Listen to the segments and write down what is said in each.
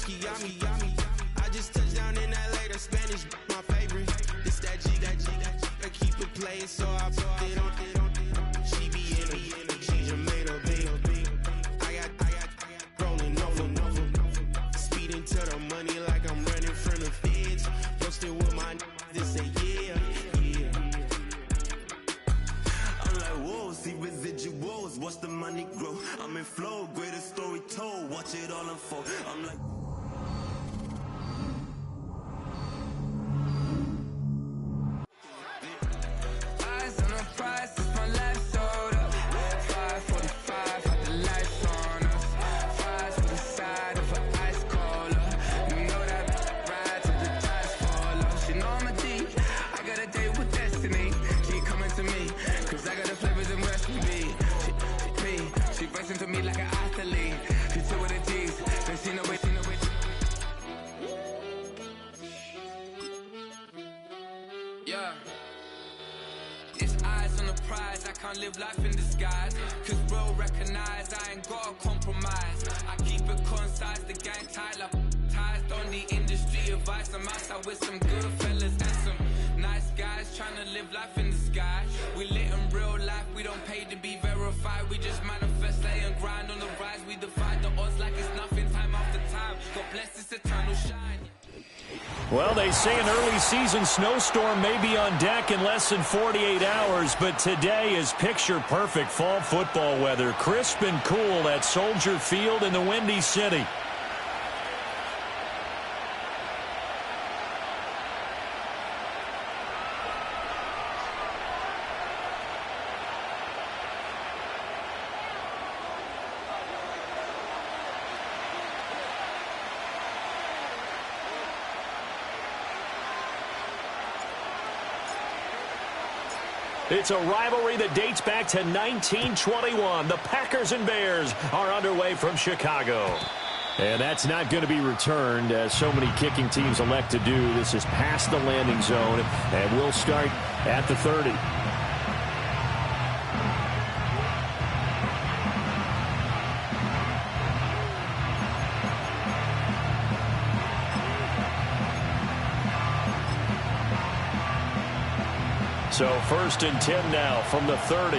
I just touched down in LA, the Spanish, my favorite. This that G, I keep it playing, so I put it on. She be in it, she just made a big. I got rolling over. Speeding to the money like I'm running from the feds. Posted with my this say yeah. I'm like, whoa, see residuals, watch the money grow. I'm in flow, greatest story told, watch it all unfold. I'm like, live life in disguise, cause bro recognize I ain't gotta compromise. I keep it concise, the gang tight like ties. On the industry advice, I'm outside with some good fellas and some nice guys trying to live life in the sky. We lit in real life, we don't pay to be verified. We just manifest, lay and grind on the rise. We defy the odds like it's nothing, time after time. God bless this eternal shine. Well, they say an early season snowstorm may be on deck in less than 48 hours, but today is picture-perfect fall football weather. Crisp and cool at Soldier Field in the Windy City. It's a rivalry that dates back to 1921. The Packers and Bears are underway from Chicago. And that's not going to be returned, as so many kicking teams elect to do. This is past the landing zone, and we'll start at the 30. So 1st and 10 now from the 30.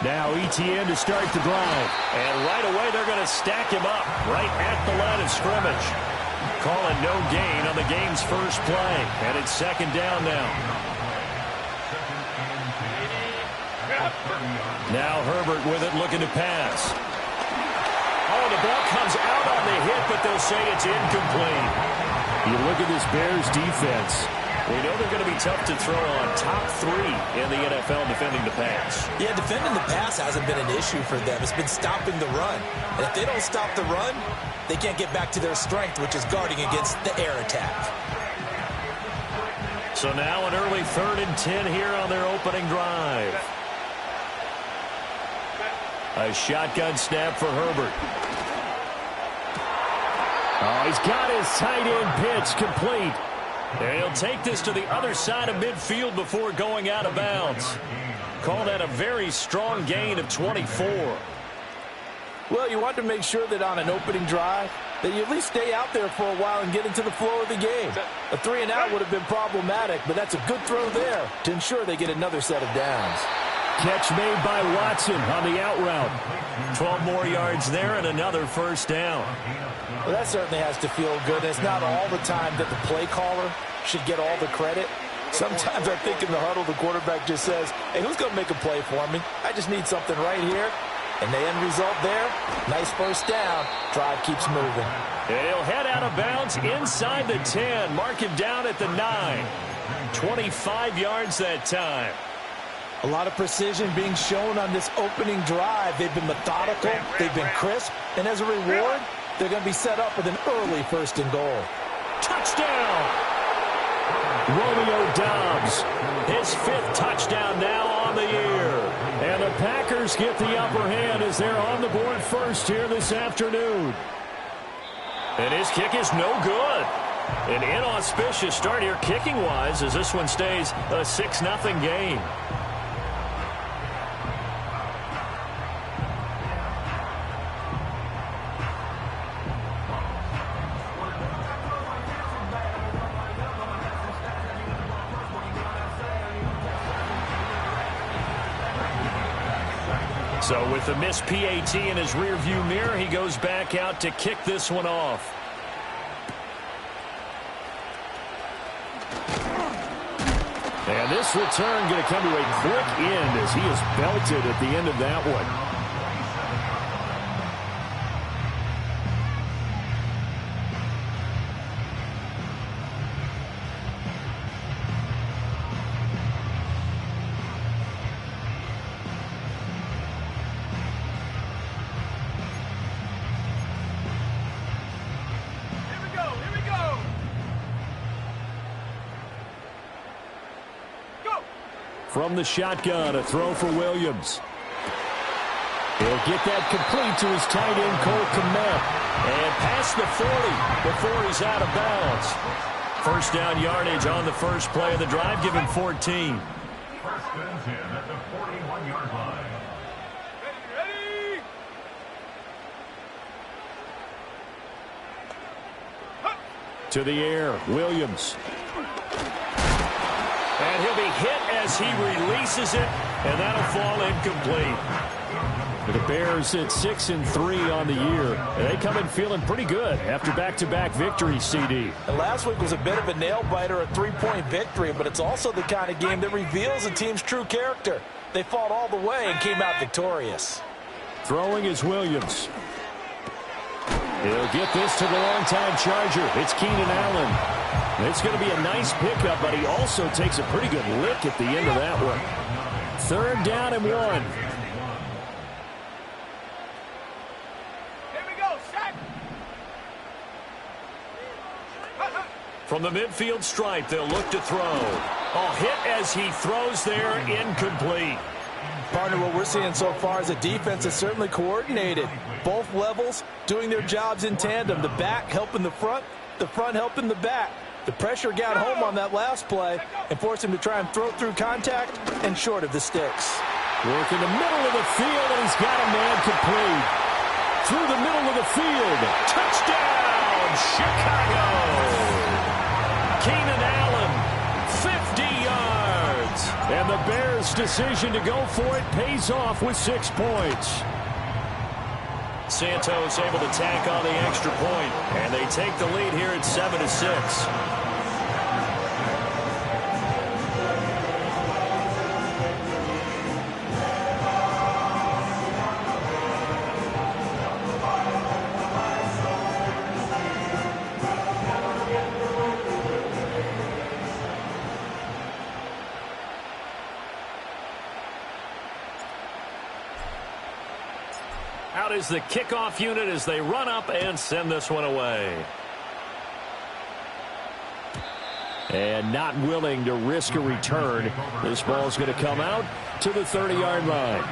Now ETN to start the drive. And right away they're going to stack him up right at the line of scrimmage. Calling no gain on the game's first play. And it's 2nd down now. Now Herbert with it, looking to pass. Oh, the ball comes out on the hit, but they'll say it's incomplete. You look at this Bears defense. We know they're going to be tough to throw on. Top 3 in the NFL defending the pass. Yeah, defending the pass hasn't been an issue for them. It's been stopping the run. And if they don't stop the run, they can't get back to their strength, which is guarding against the air attack. So now an early 3rd and 10 here on their opening drive. A shotgun snap for Herbert. Oh, he's got his tight end pitch complete. And he'll take this to the other side of midfield before going out of bounds. Call that a very strong gain of 24. Well, you want to make sure that on an opening drive that you at least stay out there for a while and get into the flow of the game. A 3-and-out would have been problematic, but that's a good throw there to ensure they get another set of downs. Catch made by Watson on the out route. 12 more yards there and another 1st down. Well, that certainly has to feel good. It's not all the time that the play caller should get all the credit. Sometimes I think in the huddle, the quarterback just says, hey, who's going to make a play for me? I just need something right here. And the end result there, nice 1st down. Drive keeps moving. He'll head out of bounds inside the 10. Mark him down at the 9. 25 yards that time. A lot of precision being shown on this opening drive. They've been methodical. They've been crisp. And as a reward, they're going to be set up with an early 1st and goal. Touchdown! Romeo Doubs, his 5th touchdown now on the year. And the Packers get the upper hand as they're on the board first here this afternoon. And his kick is no good. An inauspicious start here kicking-wise as this one stays a 6-0 game. So with the missed PAT in his rearview mirror, he goes back out to kick this one off. And this return going to come to a quick end as he is belted at the end of that one. From the shotgun, a throw for Williams. He'll get that complete to his tight end, Cole Kmet. And past the 40 before he's out of bounds. First down yardage on the first play of the drive, give him 14. First and 10 at the 41-yard line. Ready? To the air, Williams. And he'll be hit as he releases it, and that'll fall incomplete. The Bears at 6-3 on the year, and they come in feeling pretty good after back-to-back victories, CD. And last week was a bit of a nail-biter, a three-point victory, but it's also the kind of game that reveals a team's true character. They fought all the way and came out victorious. Throwing is Williams. He'll get this to the longtime Charger. It's Keenan Allen. It's going to be a nice pickup, but he also takes a pretty good lick at the end of that one. Third down and 1. Here we go, set. From the midfield stripe, they'll look to throw. A hit as he throws there, incomplete. Partner, what we're seeing so far is a defense that's certainly coordinated. Both levels doing their jobs in tandem. The back helping the front helping the back. The pressure got home on that last play and forced him to try and throw through contact and short of the sticks. Work in the middle of the field, and he's got a man complete. Through the middle of the field. Touchdown, Chicago! Keenan Allen, 50 yards. And the Bears' decision to go for it pays off with 6 points. Santos able to tack on the extra point, and they take the lead here at 7-6. Out is the kickoff unit as they run up and send this one away. And not willing to risk a return. This ball's going to come out to the 30-yard line.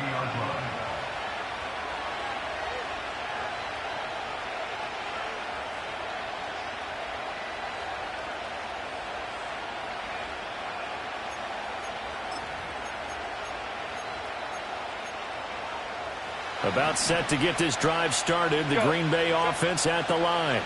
About set to get this drive started. The Green Bay offense at the line.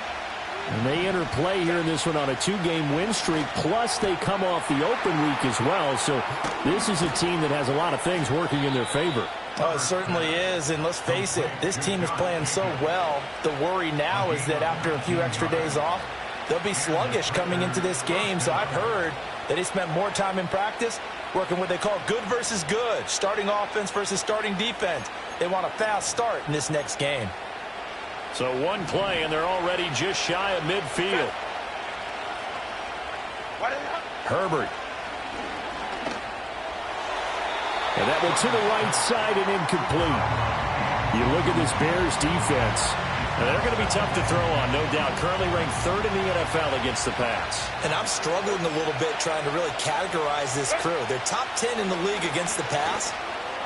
And they enter play here in this one on a 2-game win streak, plus they come off the open week as well. So this is a team that has a lot of things working in their favor. Oh, it certainly is, and let's face it, this team is playing so well. The worry now is that after a few extra days off, they'll be sluggish coming into this game. So I've heard that they spent more time in practice working what they call good versus good, starting offense versus starting defense. They want a fast start in this next game. So one play, and they're already just shy of midfield. Herbert. And that one to the right side and incomplete. You look at this Bears defense, and they're going to be tough to throw on, no doubt. Currently ranked 3rd in the NFL against the pass. And I'm struggling a little bit trying to really categorize this crew. They're top 10 in the league against the pass,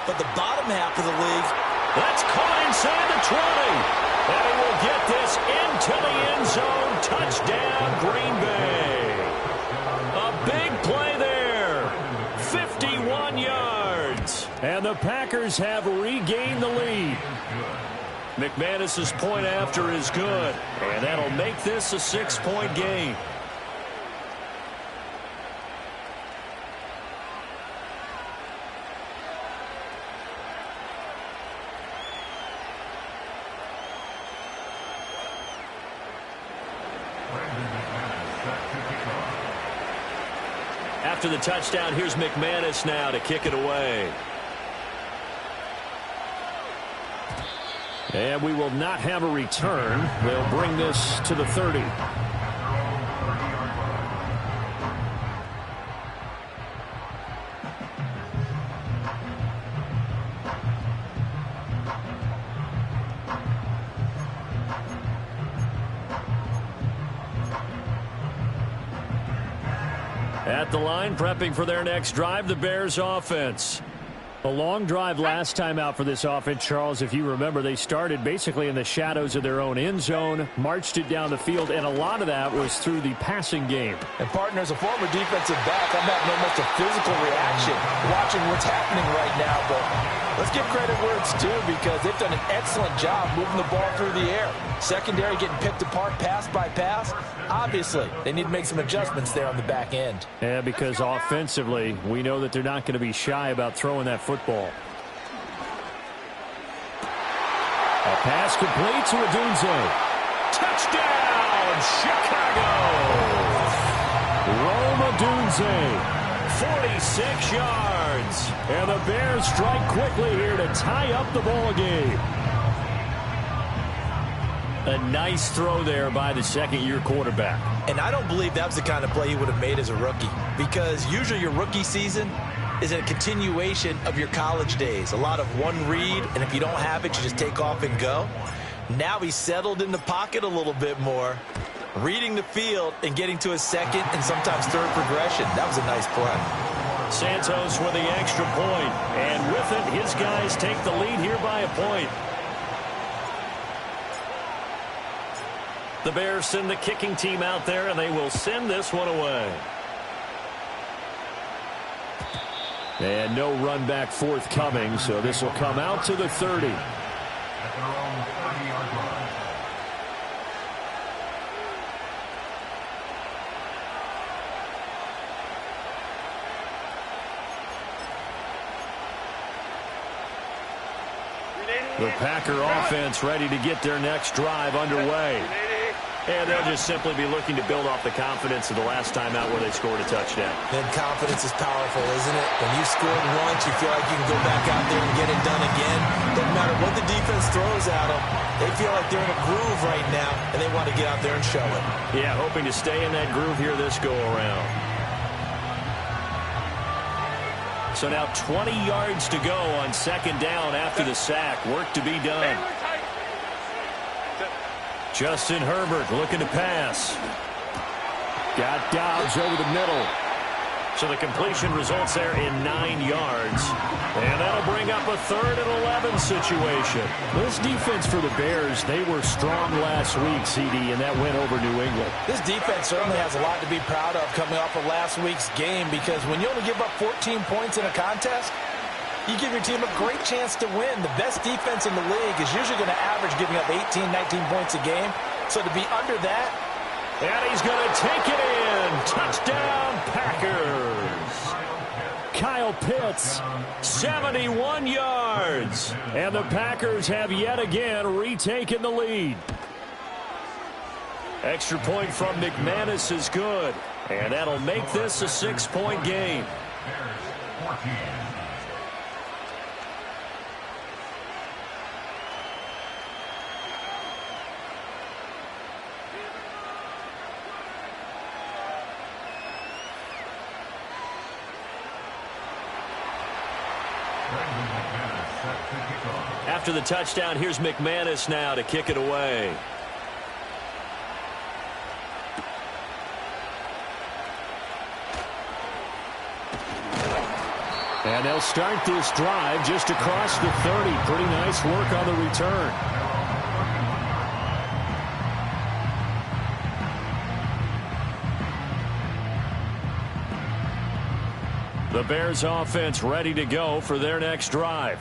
but the bottom half of the league. That's caught inside the 20. And he will get this into the end zone. Touchdown, Green Bay. A big play there. 51 yards. And the Packers have regained the lead. McManus's point after is good. And that'll make this a 6-point game. After the touchdown, here's McManus now to kick it away. And we will not have a return. They'll bring this to the 30. At the line, prepping for their next drive, the Bears offense. A long drive last time out for this offense, Charles. If you remember, they started basically in the shadows of their own end zone, marched it down the field, and a lot of that was through the passing game. And, partner, as a former defensive back, I'm having almost a physical reaction watching what's happening right now. But let's give credit where it's due, because they've done an excellent job moving the ball through the air. Secondary getting picked apart pass by pass. Obviously, they need to make some adjustments there on the back end. Yeah, because offensively, we know that they're not going to be shy about throwing that football. A pass complete to Odunze. Touchdown, Chicago! Rome Odunze, 46 yards. And the Bears strike quickly here to tie up the ball game. A nice throw there by the second-year quarterback. And I don't believe that was the kind of play he would have made as a rookie, because usually your rookie season is a continuation of your college days. A lot of one read, and if you don't have it, you just take off and go. Now he's settled in the pocket a little bit more, reading the field and getting to his second and sometimes third progression. That was a nice play. Santos with the extra point, and with it, his guys take the lead here by a point. The Bears send the kicking team out there, and they will send this one away. And no run back forthcoming, so this will come out to the 30. At their own 30-yard line. The Packer offense ready to get their next drive underway. And they'll just simply be looking to build off the confidence of the last time out where they scored a touchdown. And confidence is powerful, isn't it? When you scored once, you feel like you can go back out there and get it done again. Doesn't matter what the defense throws at them. They feel like they're in a groove right now, and they want to get out there and show it. Yeah, hoping to stay in that groove here this go-around. So now 20 yards to go on second down after the sack. Work to be done. Justin Herbert looking to pass. Got Dobbs over the middle. So the completion results there in 9 yards. And that'll bring up a 3rd and 11 situation. This defense for the Bears, they were strong last week, CD, and that went over New England. This defense certainly has a lot to be proud of coming off of last week's game, because when you only give up 14 points in a contest, you give your team a great chance to win. The best defense in the league is usually going to average giving up 18, 19 points a game. So to be under that. And he's going to take it in. Touchdown, Packers. Kyle Pitts, 71 yards. And the Packers have yet again retaken the lead. Extra point from McManus is good. And that'll make this a 6-point game. Bears 14. After the touchdown, here's McManus now to kick it away. And they'll start this drive just across the 30. Pretty nice work on the return. The Bears offense ready to go for their next drive.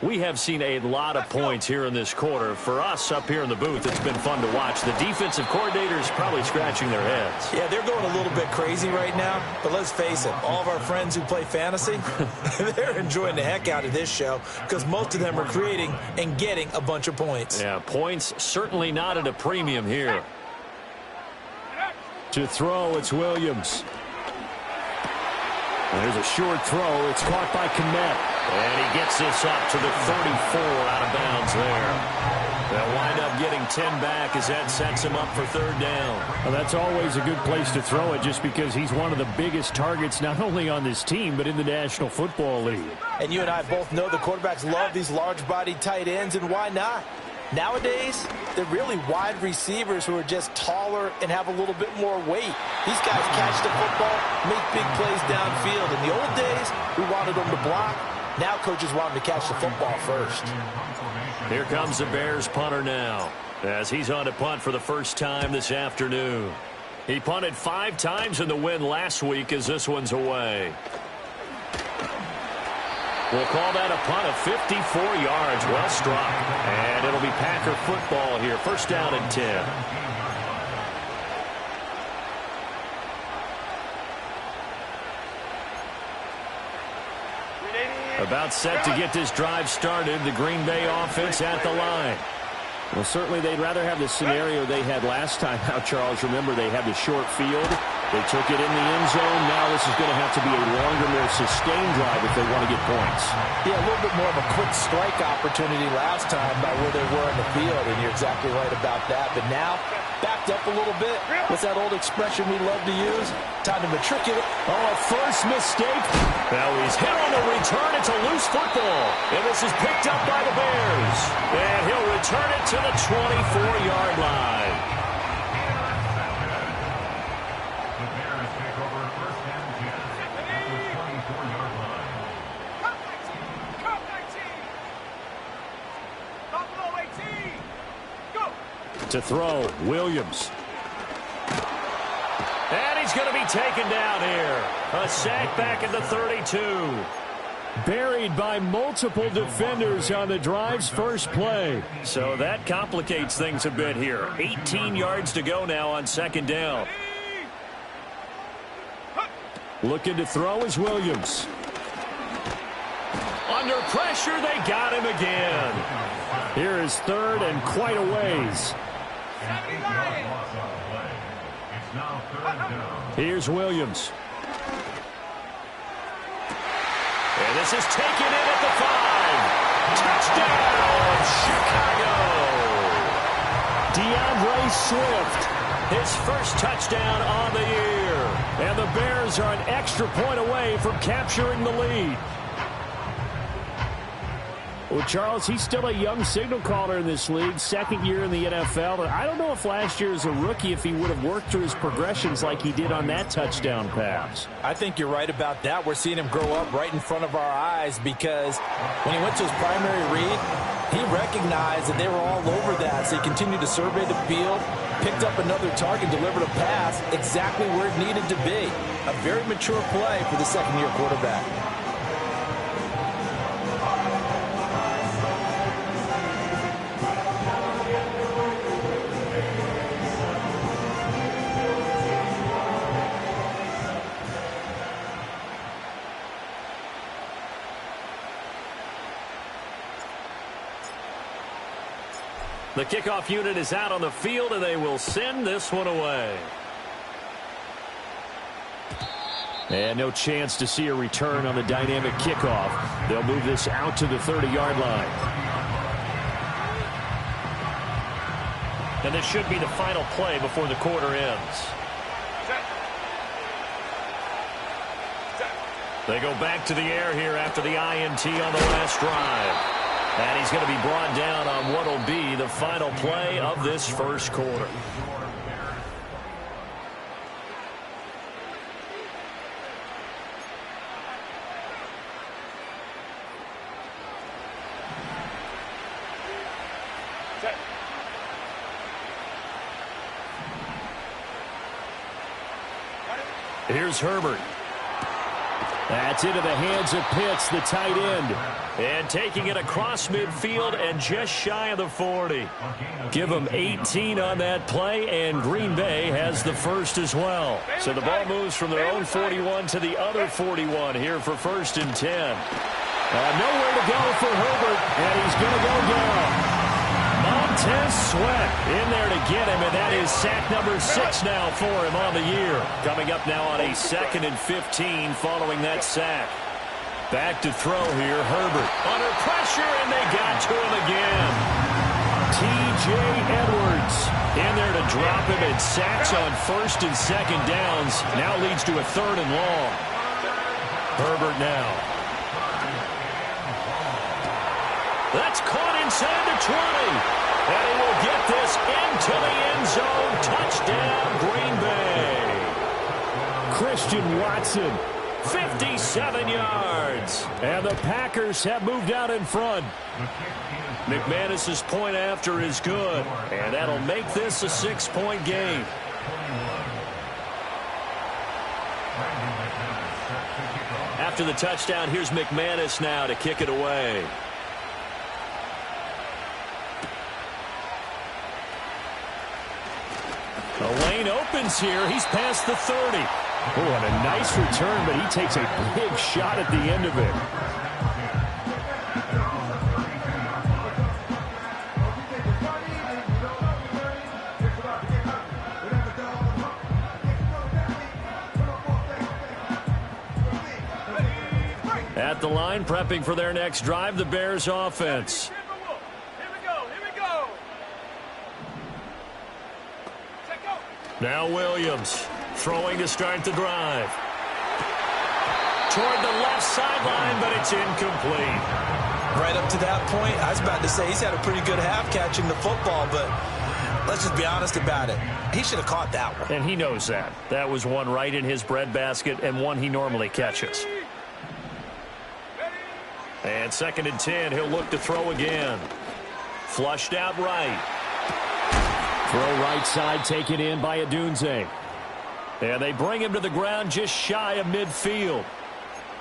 We have seen a lot of points here in this quarter. For us up here in the booth, it's been fun to watch. The defensive coordinators probably scratching their heads. Yeah, they're going a little bit crazy right now, but let's face it, all of our friends who play fantasy, they're enjoying the heck out of this show, because most of them are creating and getting a bunch of points. Yeah, points certainly not at a premium here. To throw, it's Williams. There's a short throw. It's caught by Kmet. And he gets this up to the 34 out of bounds there. They'll wind up getting 10 back as that sets him up for third down. Well, that's always a good place to throw it just because he's one of the biggest targets not only on this team but in the National Football League. And you and I both know the quarterbacks love these large-bodied tight ends, and why not? Nowadays, they're really wide receivers who are just taller and have a little bit more weight. These guys catch the football, make big plays downfield. In the old days, we wanted them to block. Now coaches want them to catch the football first. Here comes the Bears punter now, as he's on to punt for the first time this afternoon. He punted 5 times in the win last week as this one's away. We'll call that a punt of 54 yards. Well struck. And it'll be Packer football here. First down and 10. About set to get this drive started. The Green Bay offense at the line. Well, certainly they'd rather have the scenario they had last time out, Charles. Remember, they had the short field. They took it in the end zone. Now this is going to have to be a longer, more sustained drive if they want to get points. Yeah, a little bit more of a quick strike opportunity last time by where they were in the field, and you're exactly right about that. But now, backed up a little bit. What's that old expression we love to use? Time to matriculate. Oh, a first mistake. Now he's hit on the return. It's a loose football. And this is picked up by the Bears. And he'll return it to the 24-yard line. To throw, Williams. And he's going to be taken down here. A sack back at the 32. Buried by multiple defenders on the drive's first play. So that complicates things a bit here. 18 yards to go now on second down. Looking to throw is Williams. Under pressure, they got him again. Here is third and quite a ways. Here's Williams. And this is taken in at the 5. Touchdown, Chicago! DeAndre Swift. His first touchdown on the year. And the Bears are an extra point away from capturing the lead. Well, Charles, he's still a young signal caller in this league, second year in the NFL. But I don't know if last year as a rookie, if he would have worked through his progressions like he did on that touchdown pass. I think you're right about that. We're seeing him grow up right in front of our eyes because when he went to his primary read, he recognized that they were all over that. So he continued to survey the field, picked up another target, delivered a pass exactly where it needed to be. A very mature play for the second-year quarterback. The kickoff unit is out on the field, and they will send this one away. And no chance to see a return on the dynamic kickoff. They'll move this out to the 30-yard line. And this should be the final play before the quarter ends. They go back to the air here after the INT on the last drive. And he's going to be brought down on what will be the final play of this first quarter. Here's Herbert. That's into the hands of Pitts, the tight end. And taking it across midfield and just shy of the 40. Give them 18 on that play, and Green Bay has the first as well. So the ball moves from their own 41 to the other 41 here for first and 10. Nowhere to go for Herbert, and he's going to go down. Montez Sweat in there to get him, and that is sack number 6 now for him on the year. Coming up now on a 2nd and 15 following that sack. Back to throw here, Herbert. Under pressure, and they got to him again. T.J. Edwards in there to drop him, and sacks on 1st and 2nd downs. Now leads to a 3rd and long. Herbert now. That's caught inside the 20. And he will get this into the end zone. Touchdown, Green Bay. Christian Watson, 57 yards. And the Packers have moved out in front. McManus's point after is good. And that'll make this a 6-point game. After the touchdown, here's McManus now to kick it away. The lane opens here. He's past the 30. Oh, and a nice return, but he takes a big shot at the end of it. At the line, prepping for their next drive, the Bears offense. Now Williams throwing to start the drive. Toward the left sideline, but it's incomplete. Right up to that point, I was about to say he's had a pretty good half catching the football, but let's just be honest about it. He should have caught that one. And he knows that. That was one right in his breadbasket and one he normally catches. And 2nd and 10, he'll look to throw again. Flushed out right. Throw right side, taken in by Adunze. And they bring him to the ground just shy of midfield.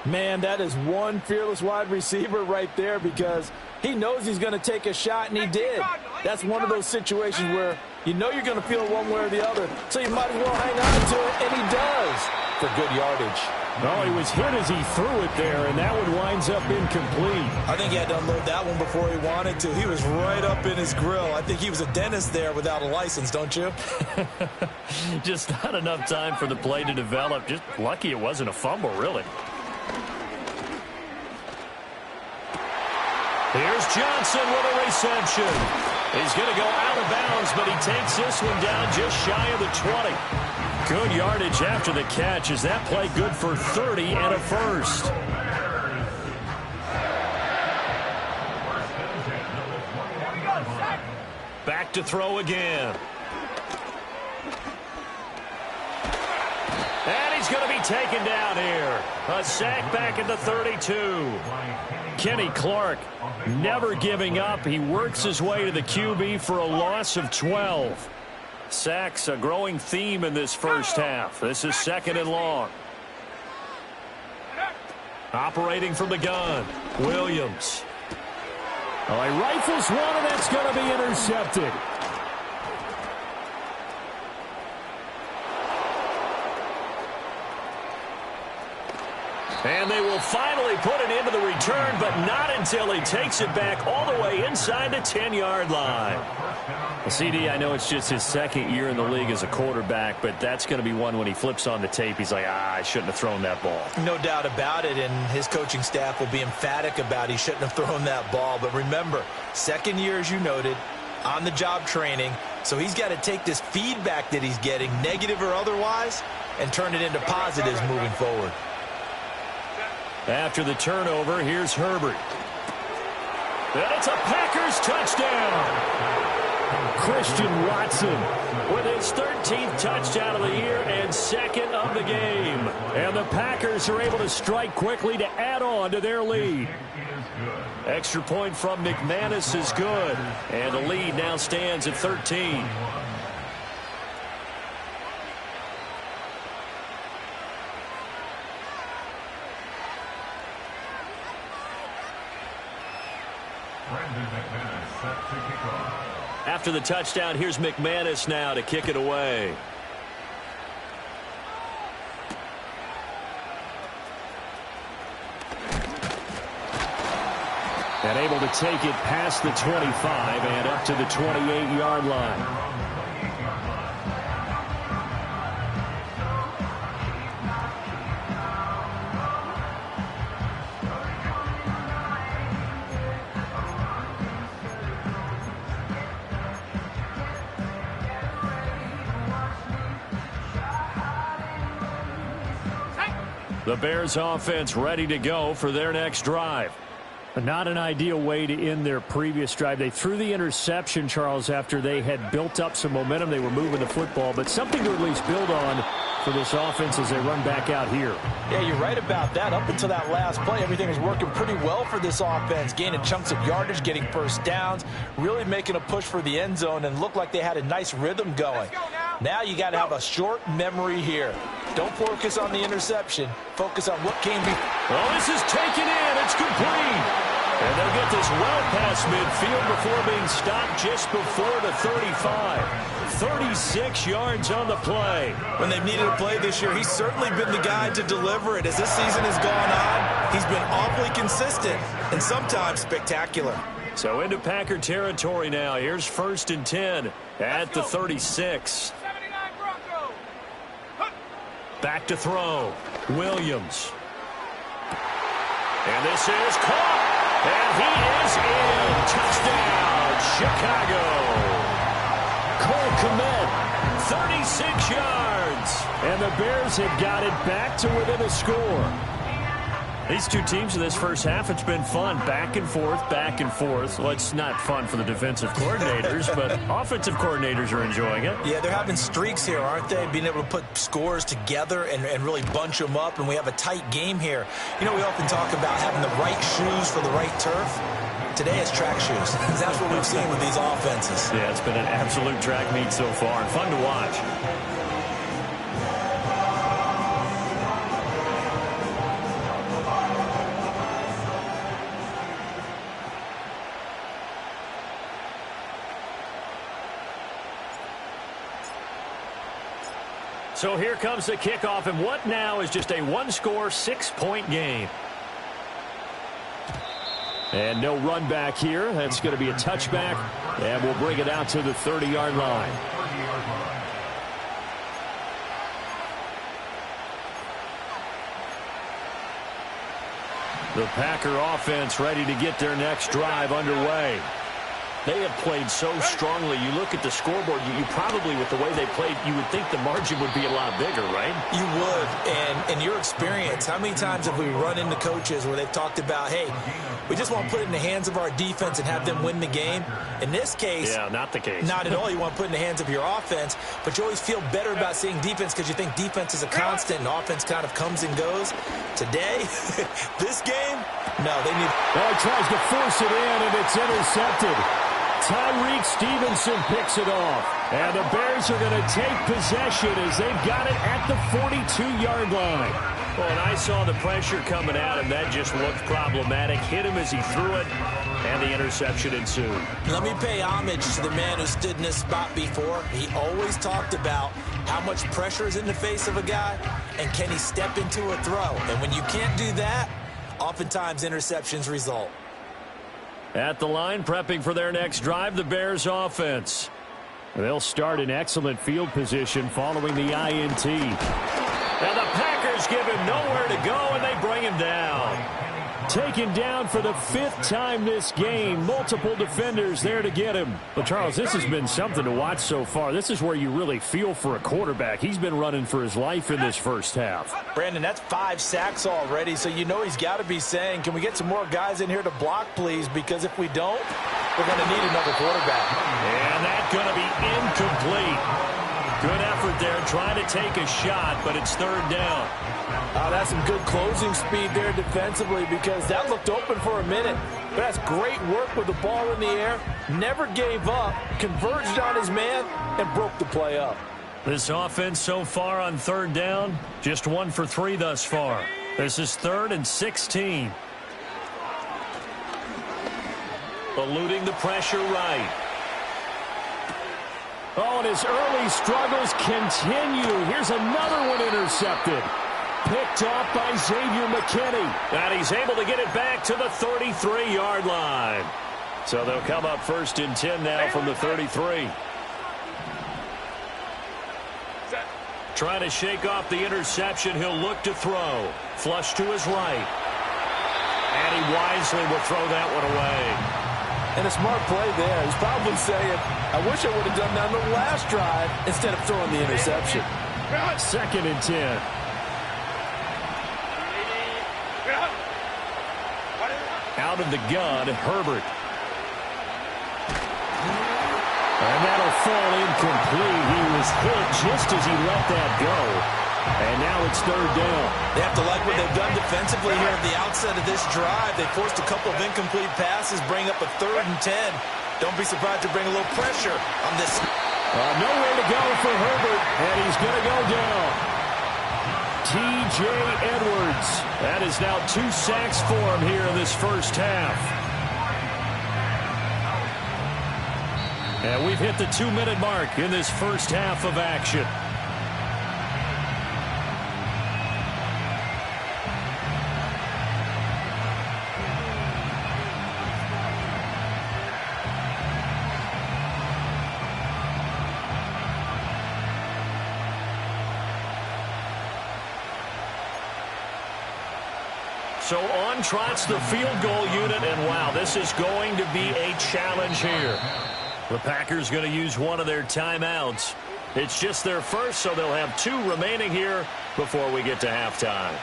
Man, that is one fearless wide receiver right there because he knows he's going to take a shot, and he did. That's one of those situations where you know you're going to feel one way or the other, so you might as well hang on to it, and he does for good yardage. Oh, he was hit as he threw it there, and that one winds up incomplete. I think he had to unload that one before he wanted to. He was right up in his grill. I think he was a dentist there without a license, don't you? Just not enough time for the play to develop. Just lucky it wasn't a fumble, really. Here's Johnson with a reception. He's going to go out of bounds, but he takes this one down just shy of the 20. Good yardage after the catch. Is that play good for 30 and a first? Back to throw again. And he's going to be taken down here. A sack back at the 32. Kenny Clark never giving up. He works his way to the QB for a loss of 12. Sacks a growing theme in this first half. This is 2nd and long. Operating from the gun, Williams. Oh, he rifles one, and that's going to be intercepted. And they will finally put it into the return, but not until he takes it back all the way inside the 10-yard line. Well, CD, I know it's just his 2nd year in the league as a quarterback, but that's going to be one when he flips on the tape. He's like, I shouldn't have thrown that ball. No doubt about it, and his coaching staff will be emphatic about he shouldn't have thrown that ball. But remember, 2nd year, as you noted, on-the-job training, so he's got to take this feedback that he's getting, negative or otherwise, and turn it into positives moving forward. After the turnover, here's Herbert. And it's a Packers touchdown. Christian Watson with his 13th touchdown of the year and 2nd of the game. And the Packers are able to strike quickly to add on to their lead. Extra point from McManus is good. And the lead now stands at 13. After the touchdown, here's McManus now to kick it away. And able to take it past the 25 and up to the 28-yard line. The Bears offense ready to go for their next drive. Not an ideal way to end their previous drive. They threw the interception, Charles, after they had built up some momentum. They were moving the football, but something to at least build on for this offense as they run back out here. Yeah, you're right about that. Up until that last play, everything was working pretty well for this offense, gaining chunks of yardage, getting first downs, really making a push for the end zone, and looked like they had a nice rhythm going. Now you got to have a short memory here. Don't focus on the interception. Focus on what came before. Oh, this is taken in. It's complete. And they'll get this well past midfield before being stopped just before the 35. 36 yards on the play. When they've needed a play this year, he's certainly been the guy to deliver it. As this season has gone on, he's been awfully consistent and sometimes spectacular. So into Packer territory now. Here's 1st and 10 at the 36. Back to throw. Williams. And this is caught. And he is in. Touchdown, Chicago. Cole Kmet, 36 yards. And the Bears have got it back to within a score. These two teams in this first half, it's been fun. Back and forth, back and forth. Well, it's not fun for the defensive coordinators, but offensive coordinators are enjoying it. Yeah, they're having streaks here, aren't they? Being able to put scores together and really bunch them up, and we have a tight game here. You know, we often talk about having the right shoes for the right turf. Today it's track shoes. That's what we've seen with these offenses. Yeah, it's been an absolute track meet so far, and fun to watch. So here comes the kickoff, and what now is just a one-score, 6-point game. And no run back here. That's going to be a touchback, and we'll bring it out to the 30-yard line. The Packer offense ready to get their next drive underway. They have played so strongly. You look at the scoreboard, you probably, with the way they played, you would think the margin would be a lot bigger, right? You would. And in your experience, how many times have we run into coaches where they've talked about, hey, we just want to put it in the hands of our defense and have them win the game? In this case, yeah, not the case. Not at all. You want to put it in the hands of your offense, but you always feel better about seeing defense because you think defense is a constant and offense kind of comes and goes. Today, this game, no, they need... Well, he tries to force it in, and it's intercepted. Tyreek Stevenson picks it off. And the Bears are going to take possession as they've got it at the 42-yard line. Well, and I saw the pressure coming at him. That just looked problematic. Hit him as he threw it, and the interception ensued. Let me pay homage to the man who stood in this spot before. He always talked about how much pressure is in the face of a guy, and can he step into a throw. And when you can't do that, oftentimes interceptions result. At the line, prepping for their next drive, the Bears offense. They'll start in excellent field position following the INT. And the Packers give him nowhere to go, and they bring him down. Taken down for the 5th time this game. Multiple defenders there to get him. But, Charles, this has been something to watch so far. This is where you really feel for a quarterback. He's been running for his life in this first half. Brandon, that's 5 sacks already, so you know he's got to be saying, can we get some more guys in here to block, please? Because if we don't, we're going to need another quarterback. And that's going to be incomplete. Good effort there, trying to take a shot, but it's 3rd down. That's some good closing speed there defensively because that looked open for a minute. But that's great work with the ball in the air. Never gave up, converged on his man, and broke the play up. This offense so far on 3rd down, just 1 for 3 thus far. This is 3rd and 16. Eluding the pressure right. Oh, and his early struggles continue. Here's another one intercepted. Picked off by Xavier McKinney. And he's able to get it back to the 33-yard line. So they'll come up 1st and 10 now from the 33. Trying to shake off the interception. He'll look to throw. Flush to his right. And he wisely will throw that one away. And a smart play there. He's probably saying, I wish I would have done that on the last drive instead of throwing the interception. 2nd and 10. Out of the gun, Herbert. And that'll fall incomplete. He was hit just as he let that go. And now it's 3rd down. They have to like what they've done defensively here at the outset of this drive. They forced a couple of incomplete passes, bring up a 3rd and 10. Don't be surprised to bring a little pressure on this. Nowhere to go for Herbert, and he's going to go down. T.J. Edwards. That is now 2 sacks for him here in this first half. And we've hit the 2-minute mark in this first half of action. So on trots the field goal unit, and wow, this is going to be a challenge here. The Packers going to use one of their timeouts. It's just their first, so they'll have 2 remaining here before we get to halftime.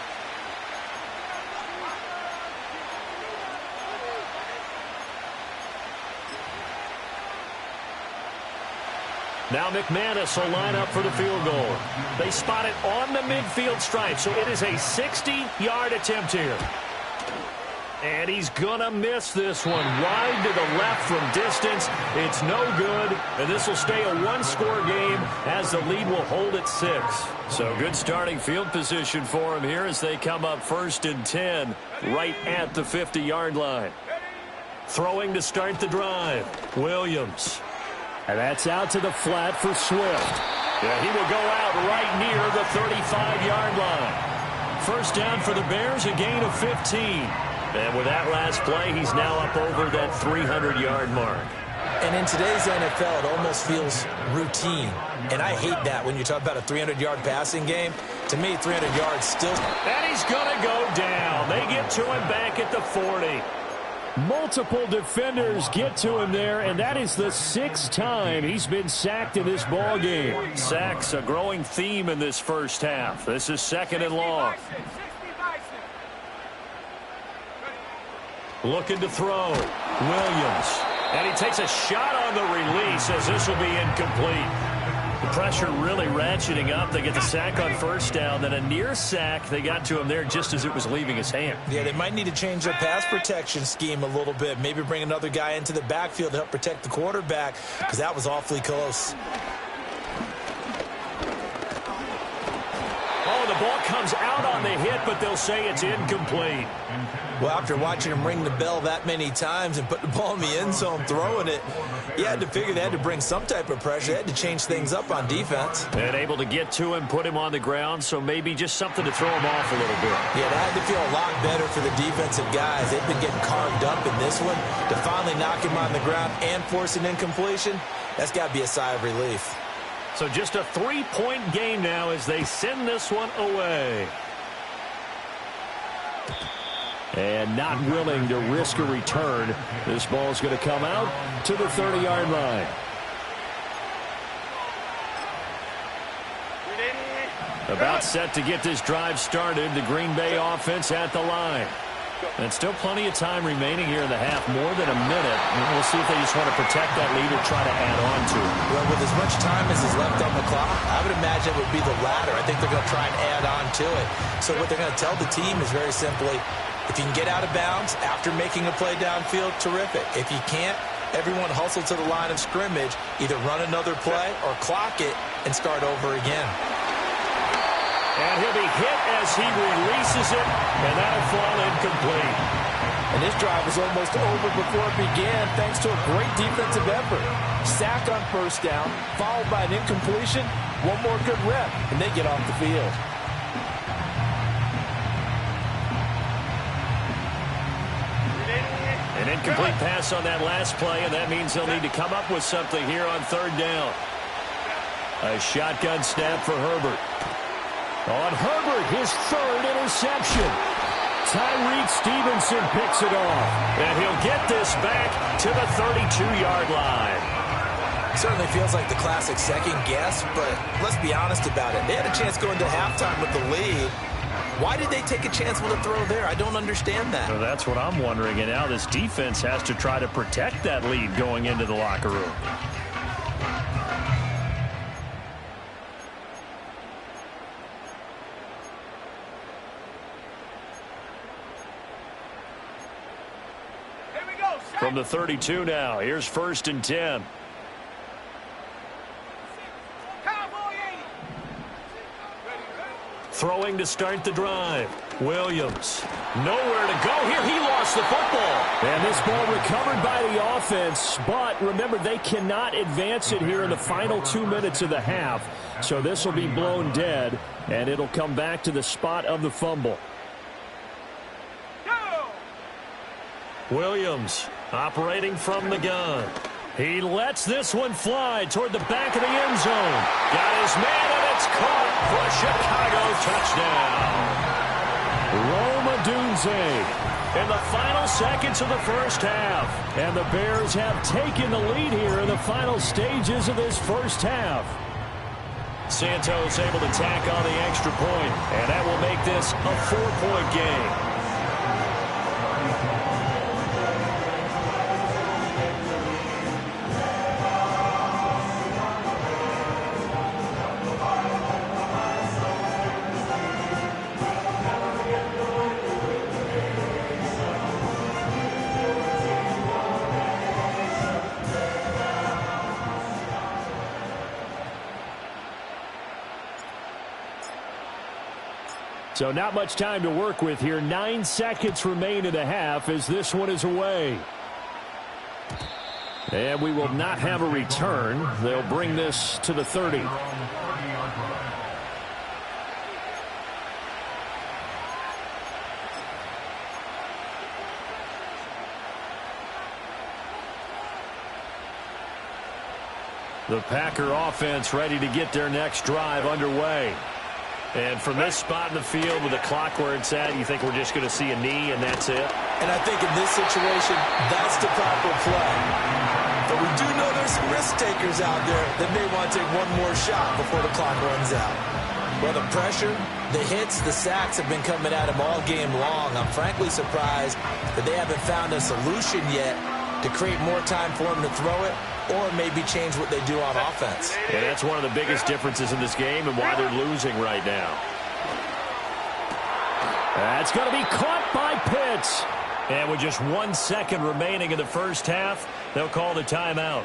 Now McManus will line up for the field goal. They spot it on the midfield stripe, so it is a 60-yard attempt here. And he's going to miss this one. Wide to the left from distance. It's no good, and this will stay a 1-score game as the lead will hold at 6. So good starting field position for him here as they come up 1st and 10 right at the 50-yard line. Throwing to start the drive, Williams. And that's out to the flat for Swift. Yeah, he will go out right near the 35-yard line. First down for the Bears, a gain of 15. And with that last play, he's now up over that 300-yard mark. And in today's NFL, it almost feels routine. And I hate that when you talk about a 300-yard passing game. To me, 300 yards still. And he's going to go down. They get to him back at the 40. Multiple defenders get to him there, and that is the 6th time he's been sacked in this ball game. Sacks, a growing theme in this first half. This is 2nd and long. Looking to throw. Williams. And he takes a shot on the release as this will be incomplete. The pressure really ratcheting up. They get the sack on first down. Then a near sack. They got to him there just as it was leaving his hand. Yeah, they might need to change their pass protection scheme a little bit. Maybe bring another guy into the backfield to help protect the quarterback, because that was awfully close. Oh, the ball comes out on the hit, but they'll say it's incomplete. Well, after watching him ring the bell that many times and put the ball in the end zone throwing it, you had to figure they had to bring some type of pressure. They had to change things up on defense. And able to get to him, put him on the ground, so maybe just something to throw him off a little bit. Yeah, that had to feel a lot better for the defensive guys. They've been getting carved up in this one. To finally knock him on the ground and force an incompletion, that's got to be a sigh of relief. So just a 3-point game now as they send this one away. And not willing to risk a return. This ball is going to come out to the 30-yard line. About set to get this drive started. The Green Bay offense at the line. And still plenty of time remaining here in the half, more than a minute. And we'll see if they just want to protect that lead or try to add on to it. Well, with as much time as is left on the clock, I would imagine it would be the latter. I think they're going to try and add on to it. So what they're going to tell the team is very simply, if you can get out of bounds after making a play downfield, terrific. If you can't, everyone hustle to the line of scrimmage, either run another play or clock it and start over again. And he'll be hit as he releases it, and that'll fall incomplete. And this drive was almost over before it began thanks to a great defensive effort. Sack on first down, followed by an incompletion, one more good rep, and they get off the field. An incomplete pass on that last play, and that means they'll need to come up with something here on third down. A shotgun snap for Herbert. On Herbert, his third interception. Tyreek Stevenson picks it off. And he'll get this back to the 32-yard line. Certainly feels like the classic second guess, but let's be honest about it. They had a chance going to halftime with the lead. Why did they take a chance with a throw there? I don't understand that. Well, that's what I'm wondering. And now this defense has to try to protect that lead going into the locker room. From the 32 now, here's 1st and 10. Throwing to start the drive. Williams. Nowhere to go here. He lost the football. And this ball recovered by the offense. But remember, they cannot advance it here in the final 2 minutes of the half. So this will be blown dead, and it'll come back to the spot of the fumble. Williams operating from the gun. He lets this one fly toward the back of the end zone. Got his man, and it's caught for a Chicago touchdown. Rome Odunze in the final seconds of the first half. And the Bears have taken the lead here in the final stages of this first half. Santos able to tack on the extra point, and that will make this a 4-point game. So not much time to work with here. 9 seconds remain in the half as this one is away. And we will not have a return. They'll bring this to the 30. The Packer offense ready to get their next drive underway. And from this spot in the field with the clock where it's at, you think we're just going to see a knee and that's it? And I think in this situation, that's the proper play. But we do know there's some risk takers out there that may want to take one more shot before the clock runs out. Well, the pressure, the hits, the sacks have been coming at him all game long. I'm frankly surprised that they haven't found a solution yet to create more time for him to throw it, or maybe change what they do on offense. And that's one of the biggest differences in this game and why they're losing right now. That's going to be caught by Pitts. And with just 1 second remaining in the first half, they'll call the timeout.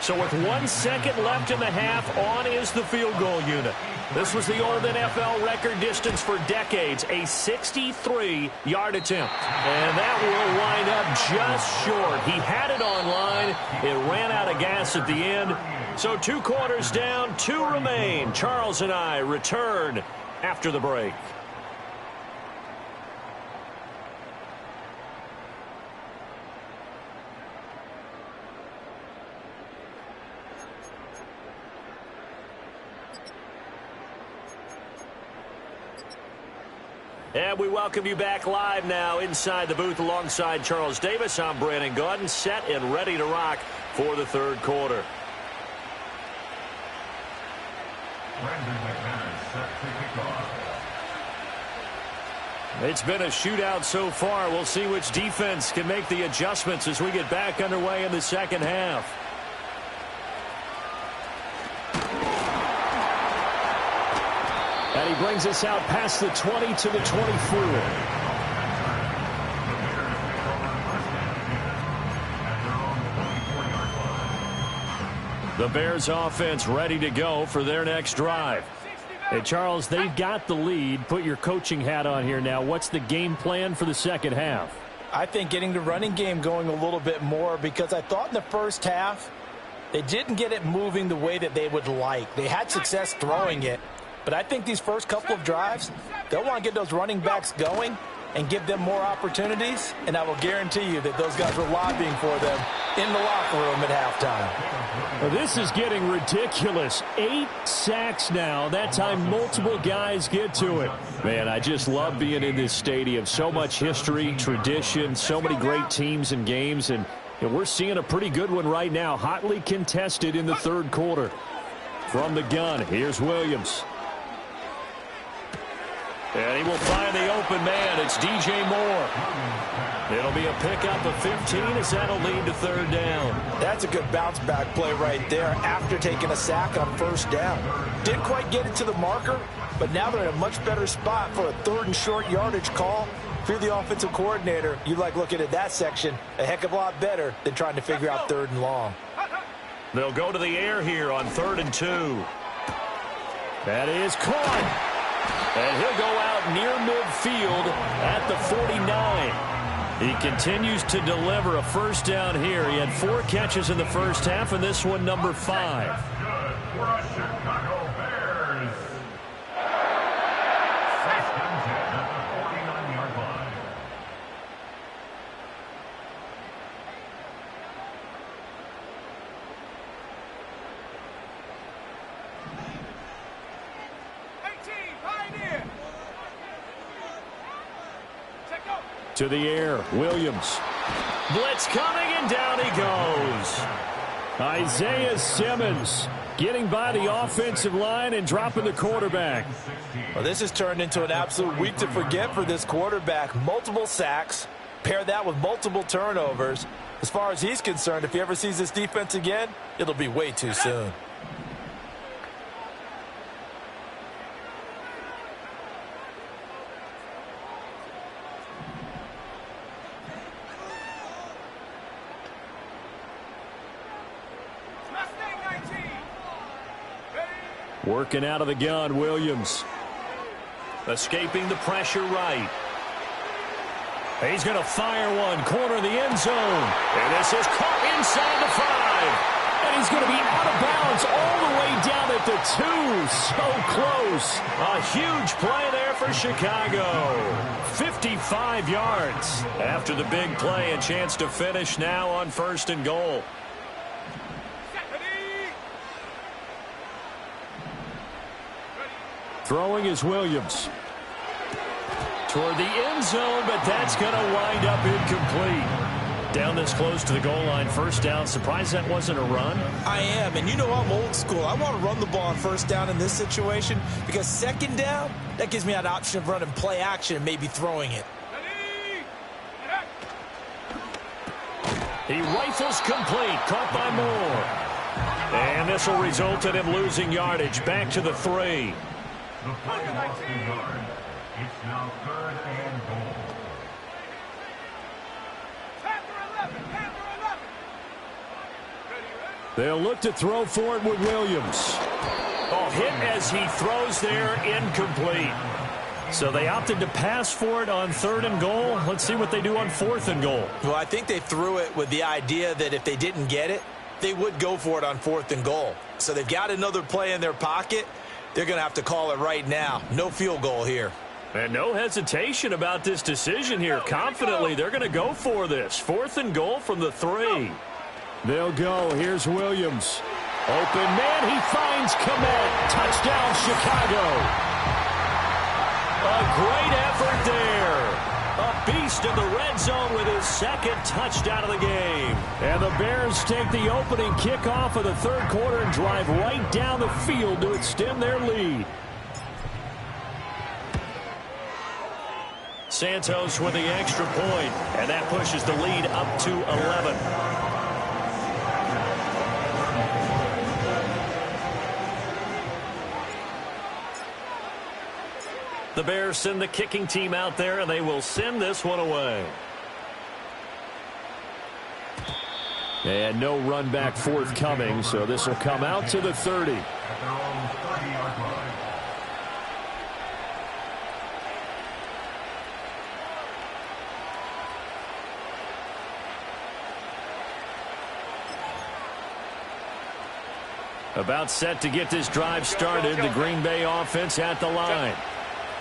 So with 1 second left in the half, on is the field goal unit. This was the old NFL record distance for decades, a 63-yard attempt. And that will wind up just short. He had it on line. It ran out of gas at the end. So 2 quarters down, 2 remain. Charles and I return after the break. And we welcome you back live now inside the booth alongside Charles Davis. I'm Brandon Gaudin, set and ready to rock for the third quarter. It's been a shootout so far. We'll see which defense can make the adjustments as we get back underway in the second half. And he brings us out past the 20 to the 24. The Bears offense ready to go for their next drive. Hey, Charles, they've got the lead. Put your coaching hat on here now. What's the game plan for the second half? I think getting the running game going a little bit more, because I thought in the first half they didn't get it moving the way that they would like. They had success throwing it, but I think these first couple of drives, they'll want to get those running backs going and give them more opportunities, and I will guarantee you that those guys were lobbying for them in the locker room at halftime. Well, this is getting ridiculous. 8 sacks now. That time multiple guys get to it. Man, I just love being in this stadium. So much history, tradition, so many great teams and games, and we're seeing a pretty good one right now. Hotly contested in the third quarter. From the gun, here's Williams. And he will find the open man. It's DJ Moore. It'll be a pickup of 15 as that'll lead to third down. That's a good bounce-back play right there after taking a sack on first down. Didn't quite get it to the marker, but now they're in a much better spot for a third and short yardage call. If you're the offensive coordinator, you like looking at that section a heck of a lot better than trying to figure out third and long. They'll go to the air here on 3rd and 2. That is caught. And he'll go out near midfield at the 49. He continues to deliver a first down here. He had 4 catches in the first half, and this one number 5. To the air, Williams. Blitz coming, and down he goes. Isaiah Simmons getting by the offensive line and dropping the quarterback. Well, this has turned into an absolute week to forget for this quarterback. Multiple sacks, pair that with multiple turnovers. As far as he's concerned, if he ever sees this defense again, it'll be way too soon. Working out of the gun, Williams. Escaping the pressure right. He's going to fire one, corner of the end zone. And this is caught inside the 5. And he's going to be out of bounds all the way down at the 2. So close. A huge play there for Chicago. 55 yards. After the big play, a chance to finish now on 1st and goal. Throwing is Williams. Toward the end zone, but that's going to wind up incomplete. Down this close to the goal line, first down. Surprised that wasn't a run? I am, and you know I'm old school. I want to run the ball on first down in this situation because second down, that gives me an option of running play action and maybe throwing it. He rifles complete, caught by Moore. And this will result in him losing yardage back to the 3. The play lost the yard. It's now 3rd and goal. They'll look to throw for it with Williams. Oh, hit as he throws there, incomplete. So they opted to pass for it on 3rd and goal. Let's see what they do on 4th and goal. Well, I think they threw it with the idea that if they didn't get it, they would go for it on 4th and goal. So they've got another play in their pocket. They're going to have to call it right now. No field goal here. And no hesitation about this decision here. Confidently, they're going to go for this. 4th and goal from the 3. They'll go. Here's Williams. Open man. He finds Kmet. Touchdown, Chicago. A great effort there. A beast in the red zone with his 2nd touchdown of the game. And the Bears take the opening kickoff of the 3rd quarter and drive right down the field to extend their lead. Santos with the extra point, and that pushes the lead up to 11. The Bears send the kicking team out there, and they will send this one away. And no run back forthcoming, so this will come out to the 30. At their own 30-yard line. About set to get this drive started. The Green Bay offense at the line.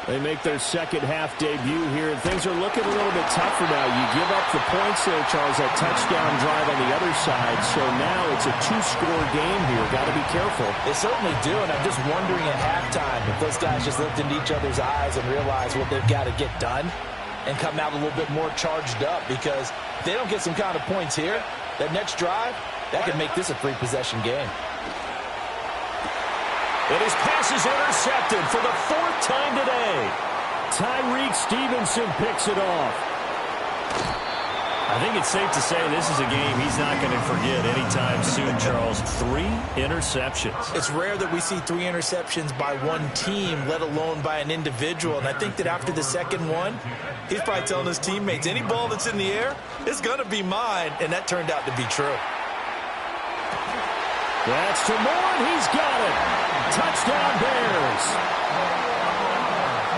They make their second half debut here, and things are looking a little bit tougher now. You give up the points there, Charles, that touchdown drive on the other side. So now it's a two-score game here. Got to be careful. They certainly do, and I'm just wondering at halftime if those guys just looked into each other's eyes and realized what they've got to get done and come out a little bit more charged up, because if they don't get some kind of points here, that next drive, that could make this a three-possession game. And his pass is intercepted for the fourth time today. Tyreek Stevenson picks it off. I think it's safe to say this is a game he's not going to forget anytime soon, Charles. 3 interceptions. It's rare that we see 3 interceptions by one team, let alone by an individual. And I think that after the second one, he's probably telling his teammates, any ball that's in the air, it's going to be mine. And that turned out to be true. That's to Moore, and he's got it. Touchdown, Bears.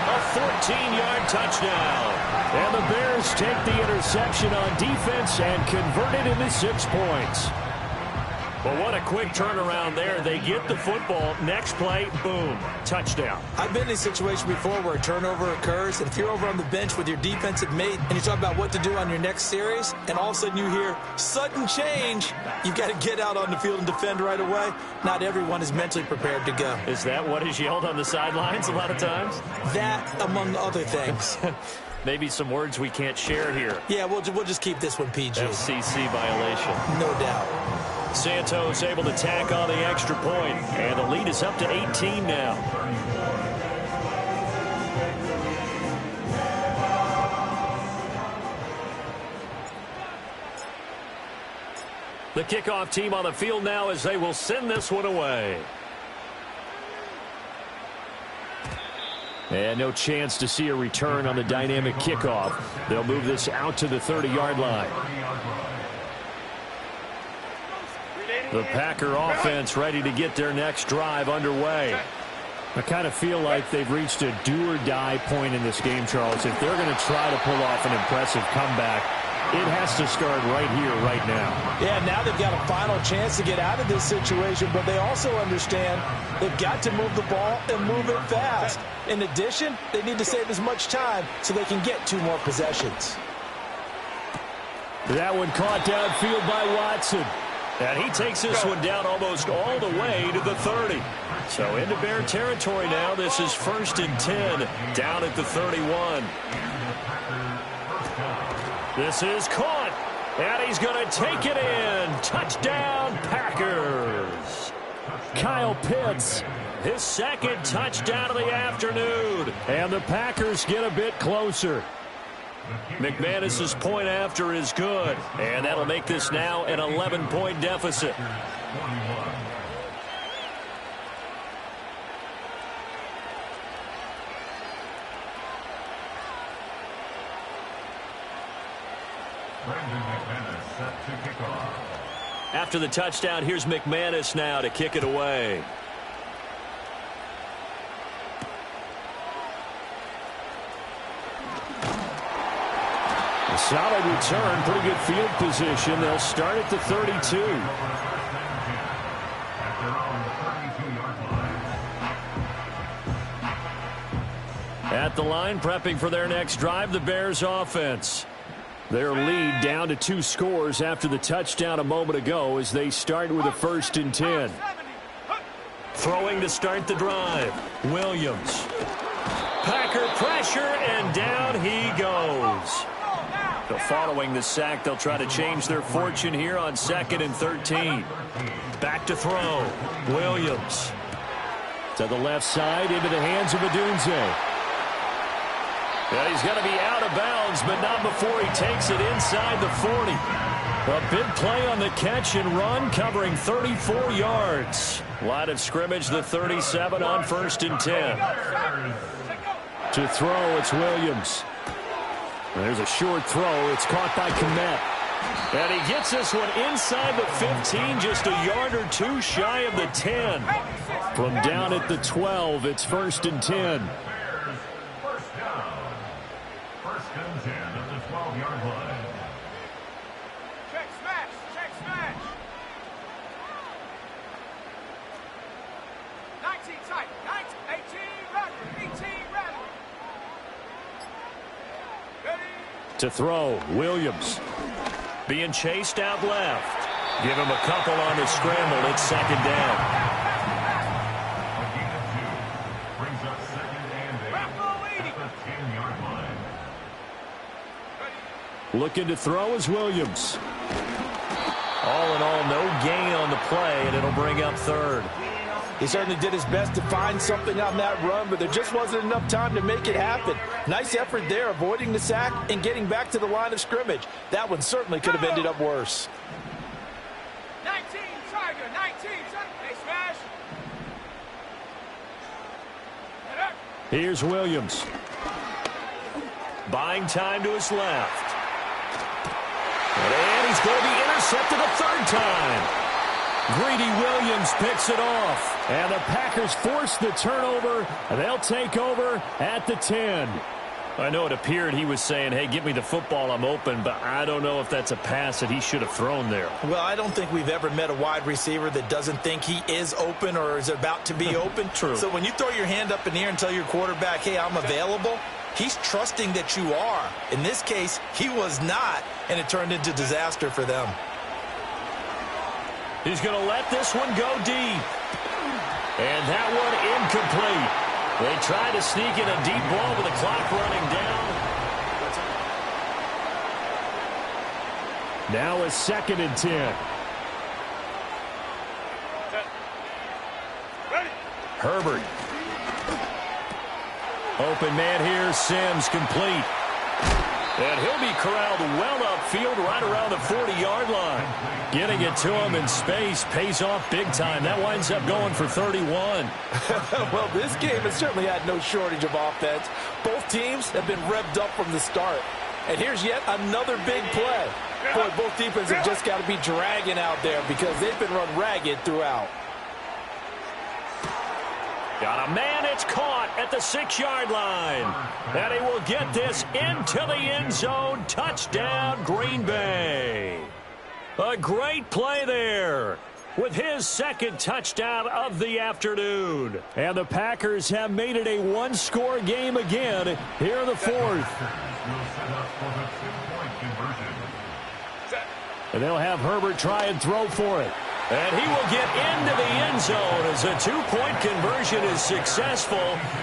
A 14-yard touchdown. And the Bears take the interception on defense and convert it into 6 points. Well, what a quick turnaround there. They get the football. Next play, boom, touchdown. I've been in a situation before where a turnover occurs, and if you're over on the bench with your defensive mate and you talk about what to do on your next series, and all of a sudden you hear sudden change, you've got to get out on the field and defend right away. Not everyone is mentally prepared to go. Is that what is yelled on the sidelines a lot of times? That, among other things. Maybe some words we can't share here. Yeah, we'll just keep this one PG. FCC violation. No doubt. Santos able to tack on the extra point, and the lead is up to 18 now. The kickoff team on the field now as they will send this one away. And no chance to see a return on the dynamic kickoff. They'll move this out to the 30-yard line. The Packer offense ready to get their next drive underway. I kind of feel like they've reached a do-or-die point in this game, Charles. If they're going to try to pull off an impressive comeback, it has to start right here, right now. Yeah, now they've got a final chance to get out of this situation, but they also understand they've got to move the ball and move it fast. In addition, they need to save as much time so they can get 2 more possessions. That one caught downfield by Watson. And he takes this one down almost all the way to the 30. So into Bear territory now. This is 1st and 10 down at the 31. This is caught. And he's going to take it in. Touchdown, Packers. Kyle Pitts, his second touchdown of the afternoon. And the Packers get a bit closer. McManus's point after is good, and that'll make this now an 11-point deficit. After the touchdown, here's McManus now to kick it away. A solid return, pretty good field position. They'll start at the 32. At the line, prepping for their next drive, the Bears offense. Their lead down to 2 scores after the touchdown a moment ago as they start with a 1st and 10. Throwing to start the drive, Williams. Packer pressure, and down he goes. So following the sack, they'll try to change their fortune here on 2nd and 13. Back to throw. Williams. To the left side, into the hands of Odunze. Yeah, he's going to be out of bounds, but not before he takes it inside the 40. A big play on the catch and run, covering 34 yards. Line of scrimmage, the 37 on 1st and 10. To throw, it's Williams. There's a short throw. It's caught by Kmet. And he gets this one inside the 15, just a yard or 2 shy of the 10. From down at the 12, it's 1st and 10. First down. 1st and 10 at the 12-yard line. Check smash. Check smash. To throw, Williams. Being chased out left. Give him a couple on the scramble. It's second down. Brings up second and 8 at the 10-yard line. Looking to throw is Williams. All in all, no gain on the play, and it'll bring up third. He certainly did his best to find something on that run, but there just wasn't enough time to make it happen. Nice effort there, avoiding the sack and getting back to the line of scrimmage. That one certainly could have ended up worse. 19, Tiger, 19, hey, smash. Here's Williams. Buying time to his left. And he's going to be intercepted a third time. Greedy Williams picks it off. And the Packers force the turnover. They'll take over at the 10. I know it appeared he was saying, hey, give me the football, I'm open, but I don't know if that's a pass that he should have thrown there. Well, I don't think we've ever met a wide receiver that doesn't think he is open or is about to be open. True. So when you throw your hand up in the air and tell your quarterback, hey, I'm available, he's trusting that you are. In this case, he was not, and it turned into disaster for them. He's going to let this one go deep. And that one incomplete. They try to sneak in a deep ball with the clock running down. Now a 2nd and 10. Herbert. Open man here, Sims, complete. And he'll be corralled well upfield right around the 40-yard line. Getting it to him in space pays off big time. That winds up going for 31. Well, this game has certainly had no shortage of offense. Both teams have been revved up from the start. And here's yet another big play. Boy, both defenses have just got to be dragging out there because they've been run ragged throughout. Got a man, it's caught at the 6-yard line. And he will get this into the end zone. Touchdown, Green Bay. A great play there with his 2nd touchdown of the afternoon. And the Packers have made it a one-score game again here in the 4th. And they'll have Herbert try and throw for it. And he will get into the end zone as a 2-point conversion is successful.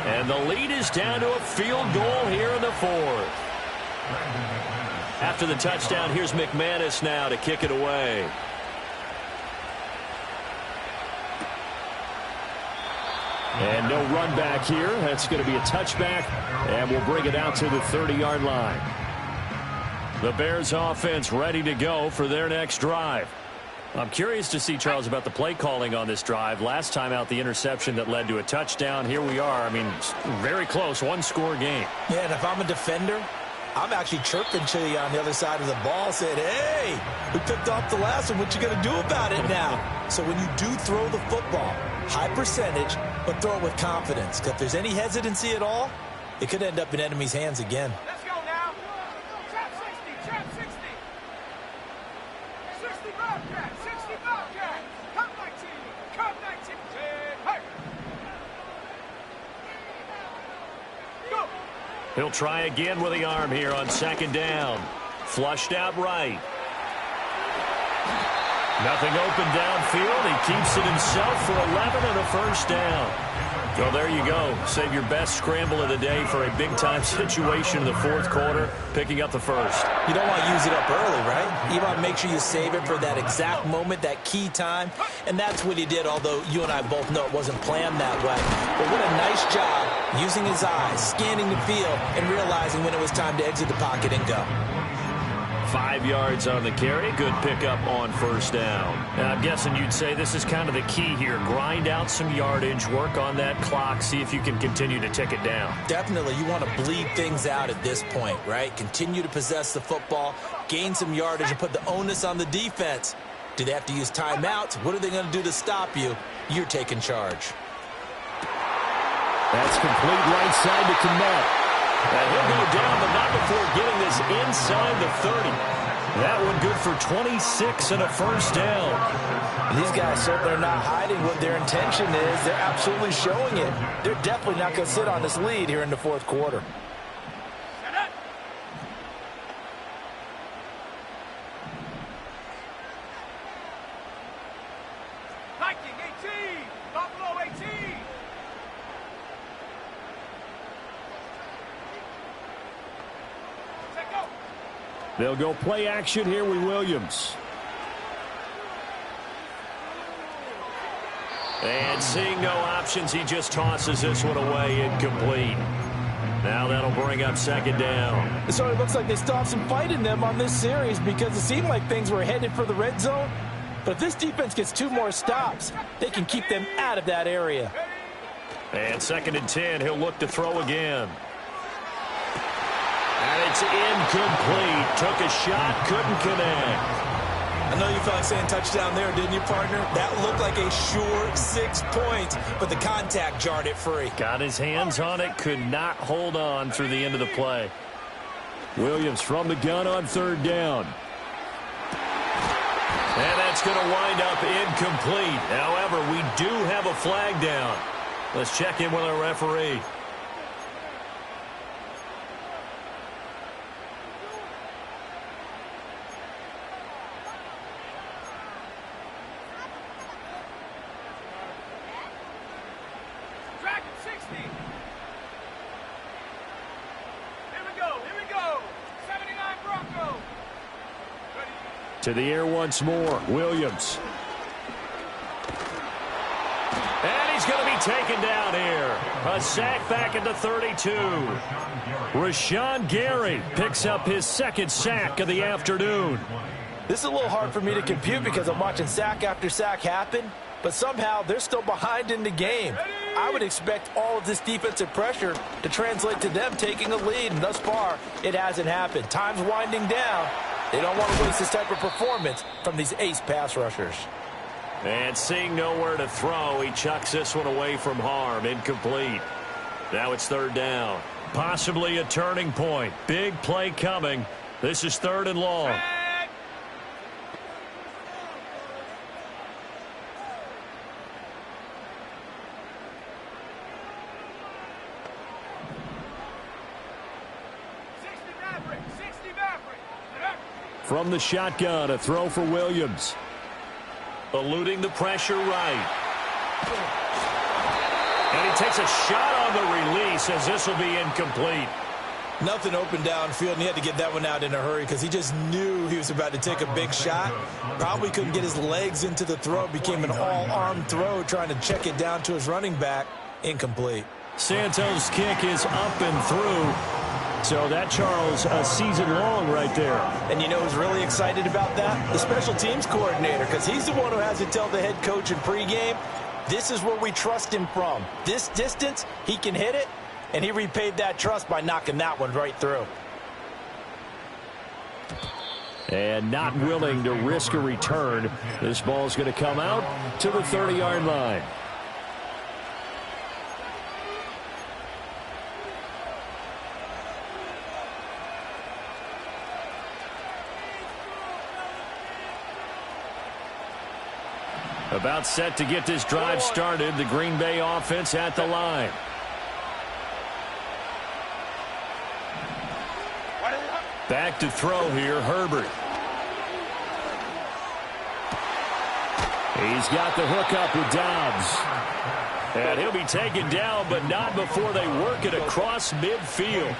And the lead is down to a field goal here in the 4th. After the touchdown, here's McManus now to kick it away. And no run back here. That's going to be a touchback. And we'll bring it out to the 30-yard line. The Bears offense ready to go for their next drive. I'm curious to see, Charles, about the play calling on this drive. Last time out, the interception that led to a touchdown. Here we are. I mean, very close, one-score game. Yeah, and if I'm a defender, I'm actually chirping to you on the other side of the ball, saying, hey, we picked off the last one. What you going to do about it now? So when you do throw the football, high percentage, but throw it with confidence. Because if there's any hesitancy at all, it could end up in enemy's hands again. Let's go now. Trap 60, trap 60. 60 Bobcat, 60 Bobcat. Come 19, come 19. Hey. Go. He'll try again with the arm here on 2nd down. Flushed out right. Nothing open downfield. He keeps it himself for 11 and a first down. Well, there you go. Save your best scramble of the day for a big-time situation in the 4th quarter, picking up the first. You don't want to use it up early, right? You want to make sure you save it for that exact moment, that key time. And that's what he did, although you and I both know it wasn't planned that way. But what a nice job using his eyes, scanning the field, and realizing when it was time to exit the pocket and go. 5 yards on the carry. Good pickup on first down. And I'm guessing you'd say this is kind of the key here. Grind out some yardage, work on that clock, see if you can continue to tick it down. Definitely. You want to bleed things out at this point, right? Continue to possess the football, gain some yardage, and put the onus on the defense. Do they have to use timeouts? What are they going to do to stop you? You're taking charge. That's complete right side to Kmet. And he'll go down, but not before getting this inside the 30. That one good for 26 and a first down. These guys certainly are not hiding what their intention is. They're absolutely showing it. They're definitely not going to sit on this lead here in the fourth quarter. They'll go play action here with Williams. And seeing no options, he just tosses this one away, incomplete. Now that'll bring up second down. So it looks like they still have some fight in them on this series because it seemed like things were headed for the red zone. But if this defense gets 2 more stops, they can keep them out of that area. And second and 10, he'll look to throw again. And it's incomplete. Took a shot, couldn't connect. I know you felt like saying touchdown there, didn't you, partner? That looked like a sure 6 points, but the contact jarred it free. Got his hands on it, could not hold on through the end of the play. Williams from the gun on third down. And that's going to wind up incomplete. However, we do have a flag down. Let's check in with our referee. To the air once more, Williams. And he's going to be taken down here. A sack back at the 32. Rashawn Gary picks up his second sack of the afternoon. This is a little hard for me to compute because I'm watching sack after sack happen, but somehow they're still behind in the game. I would expect all of this defensive pressure to translate to them taking a lead, and thus far, it hasn't happened. Time's winding down. They don't want to waste this type of performance from these ace pass rushers. And seeing nowhere to throw, he chucks this one away from harm. Incomplete. Now it's third down. Possibly a turning point. Big play coming. This is third and long. From the shotgun, a throw for Williams. Eluding the pressure right. And he takes a shot on the release as this will be incomplete. Nothing open downfield, and he had to get that one out in a hurry because he just knew he was about to take a big shot. Probably couldn't get his legs into the throw. Became an all-arm throw trying to check it down to his running back. Incomplete. Santos' kick is up and through. So that, Charles, a season long right there. And you know who's really excited about that? The special teams coordinator, because he's the one who has to tell the head coach in pregame, this is where we trust him from. This distance, he can hit it, and he repaid that trust by knocking that one right through. And not willing to risk a return. This ball's going to come out to the 30-yard line. About set to get this drive started. The Green Bay offense at the line. Back to throw here, Herbert. He's got the hook up with Dobbs. And he'll be taken down, but not before they work it across midfield.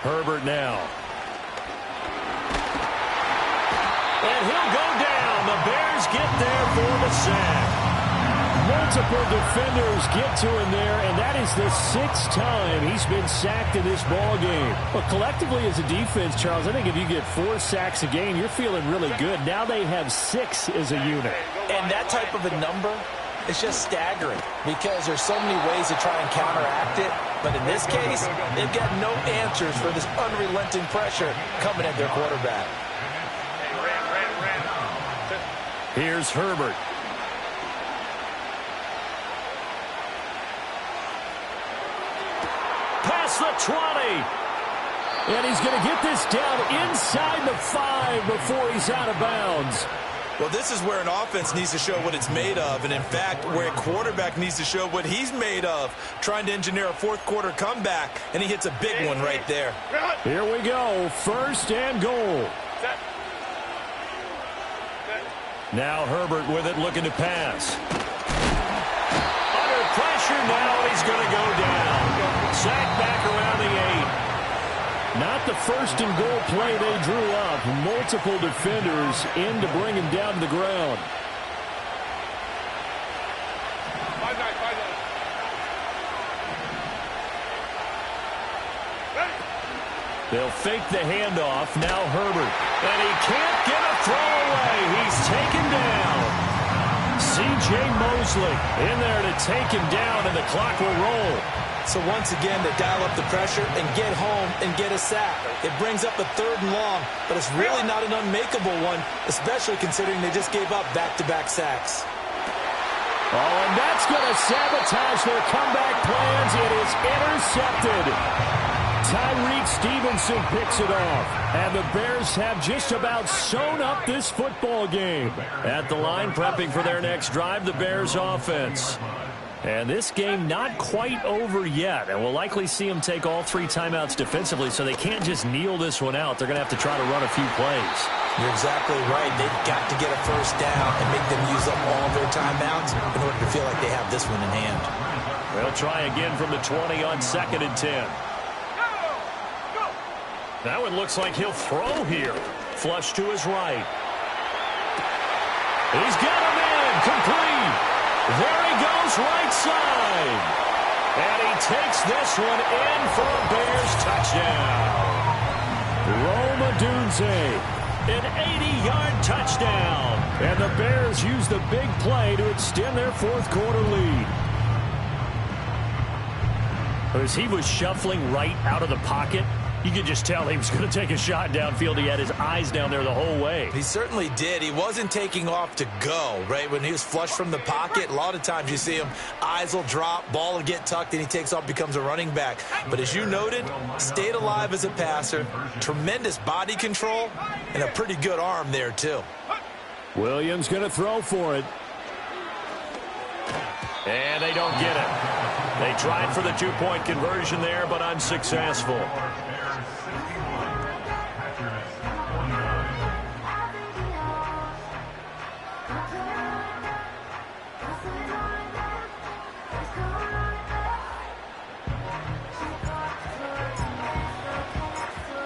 Herbert now. And he'll go down. The Bears get there for the sack. Multiple defenders get to him there, and that is the 6th time he's been sacked in this ball game. But collectively as a defense, Charles, I think if you get 4 sacks a game, you're feeling really good. Now they have 6 as a unit. And that type of a number, it's just staggering because there's so many ways to try and counteract it. But in this case, they've got no answers for this unrelenting pressure coming at their quarterback. Here's Herbert. across the 20. And he's going to get this down inside the 5 before he's out of bounds. Well, this is where an offense needs to show what it's made of. And, in fact, where a quarterback needs to show what he's made of, trying to engineer a fourth-quarter comeback. And he hits a big one right there. Here we go. 1st and goal. Now Herbert with it, looking to pass. Under pressure now, he's going to go down. Sacked back around the 8. Not the 1st and goal play they drew up. Multiple defenders in to bring him down to the ground. They'll fake the handoff. Now Herbert. And he can't get a throw away. He's taken down. C.J. Mosley in there to take him down, and the clock will roll. So once again, they dial up the pressure and get home and get a sack. It brings up a 3rd and long, but it's really not an unmakeable one, especially considering they just gave up back-to-back sacks. Oh, and that's going to sabotage their comeback plans. It is intercepted. Tyreek Stevenson picks it off. And the Bears have just about sewn up this football game. At the line, prepping for their next drive, the Bears offense. And this game not quite over yet. And we'll likely see them take all 3 timeouts defensively, so they can't just kneel this one out. They're going to have to try to run a few plays. You're exactly right. They've got to get a 1st down and make them use up all their timeouts in order to feel like they have this one in hand. They'll try again from the 20 on 2nd and 10. That one looks like he'll throw here. Flush to his right. He's got him in. Complete. There he goes, right side. And he takes this one in for a Bears touchdown. Rome Odunze, an 80-yard touchdown. And the Bears use the big play to extend their 4th-quarter lead. As he was shuffling right out of the pocket, you could just tell he was going to take a shot downfield. He had his eyes down there the whole way. He certainly did. He wasn't taking off to go, right? When he was flushed from the pocket, a lot of times you see him, eyes will drop, ball will get tucked, and he takes off, becomes a running back. But as you noted, stayed alive as a passer, tremendous body control, and a pretty good arm there, too. Williams going to throw for it. And they don't get it. They tried for the 2-point conversion there, but unsuccessful.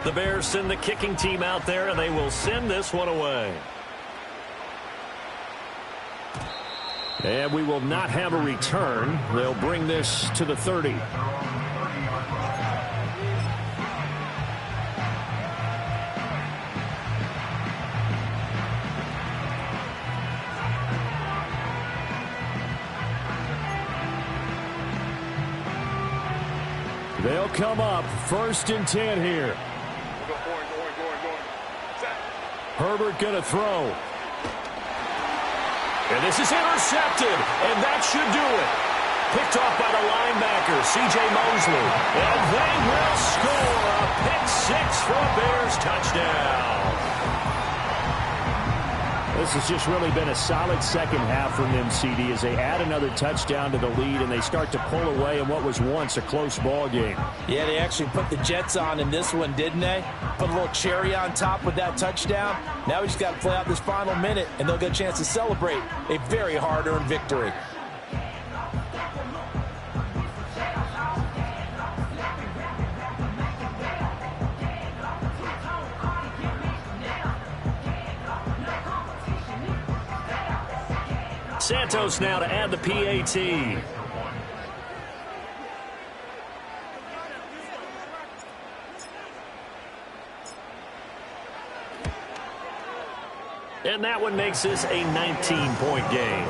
The Bears send the kicking team out there, and they will send this one away. And we will not have a return. They'll bring this to the 30. They'll come up 1st and 10 here. Herbert going to throw. And this is intercepted, and that should do it. Picked off by the linebacker, C.J. Mosley. And they will score a pick-6 for a Bears touchdown. This has just really been a solid second half from them, CD, as they add another touchdown to the lead, and they start to pull away in what was once a close ball game. Yeah, they actually put the Jets on in this one, didn't they? Put a little cherry on top with that touchdown. Now we just got to play out this final minute, and they'll get a chance to celebrate a very hard-earned victory. Santos now to add the PAT. And that one makes this a 19-point game.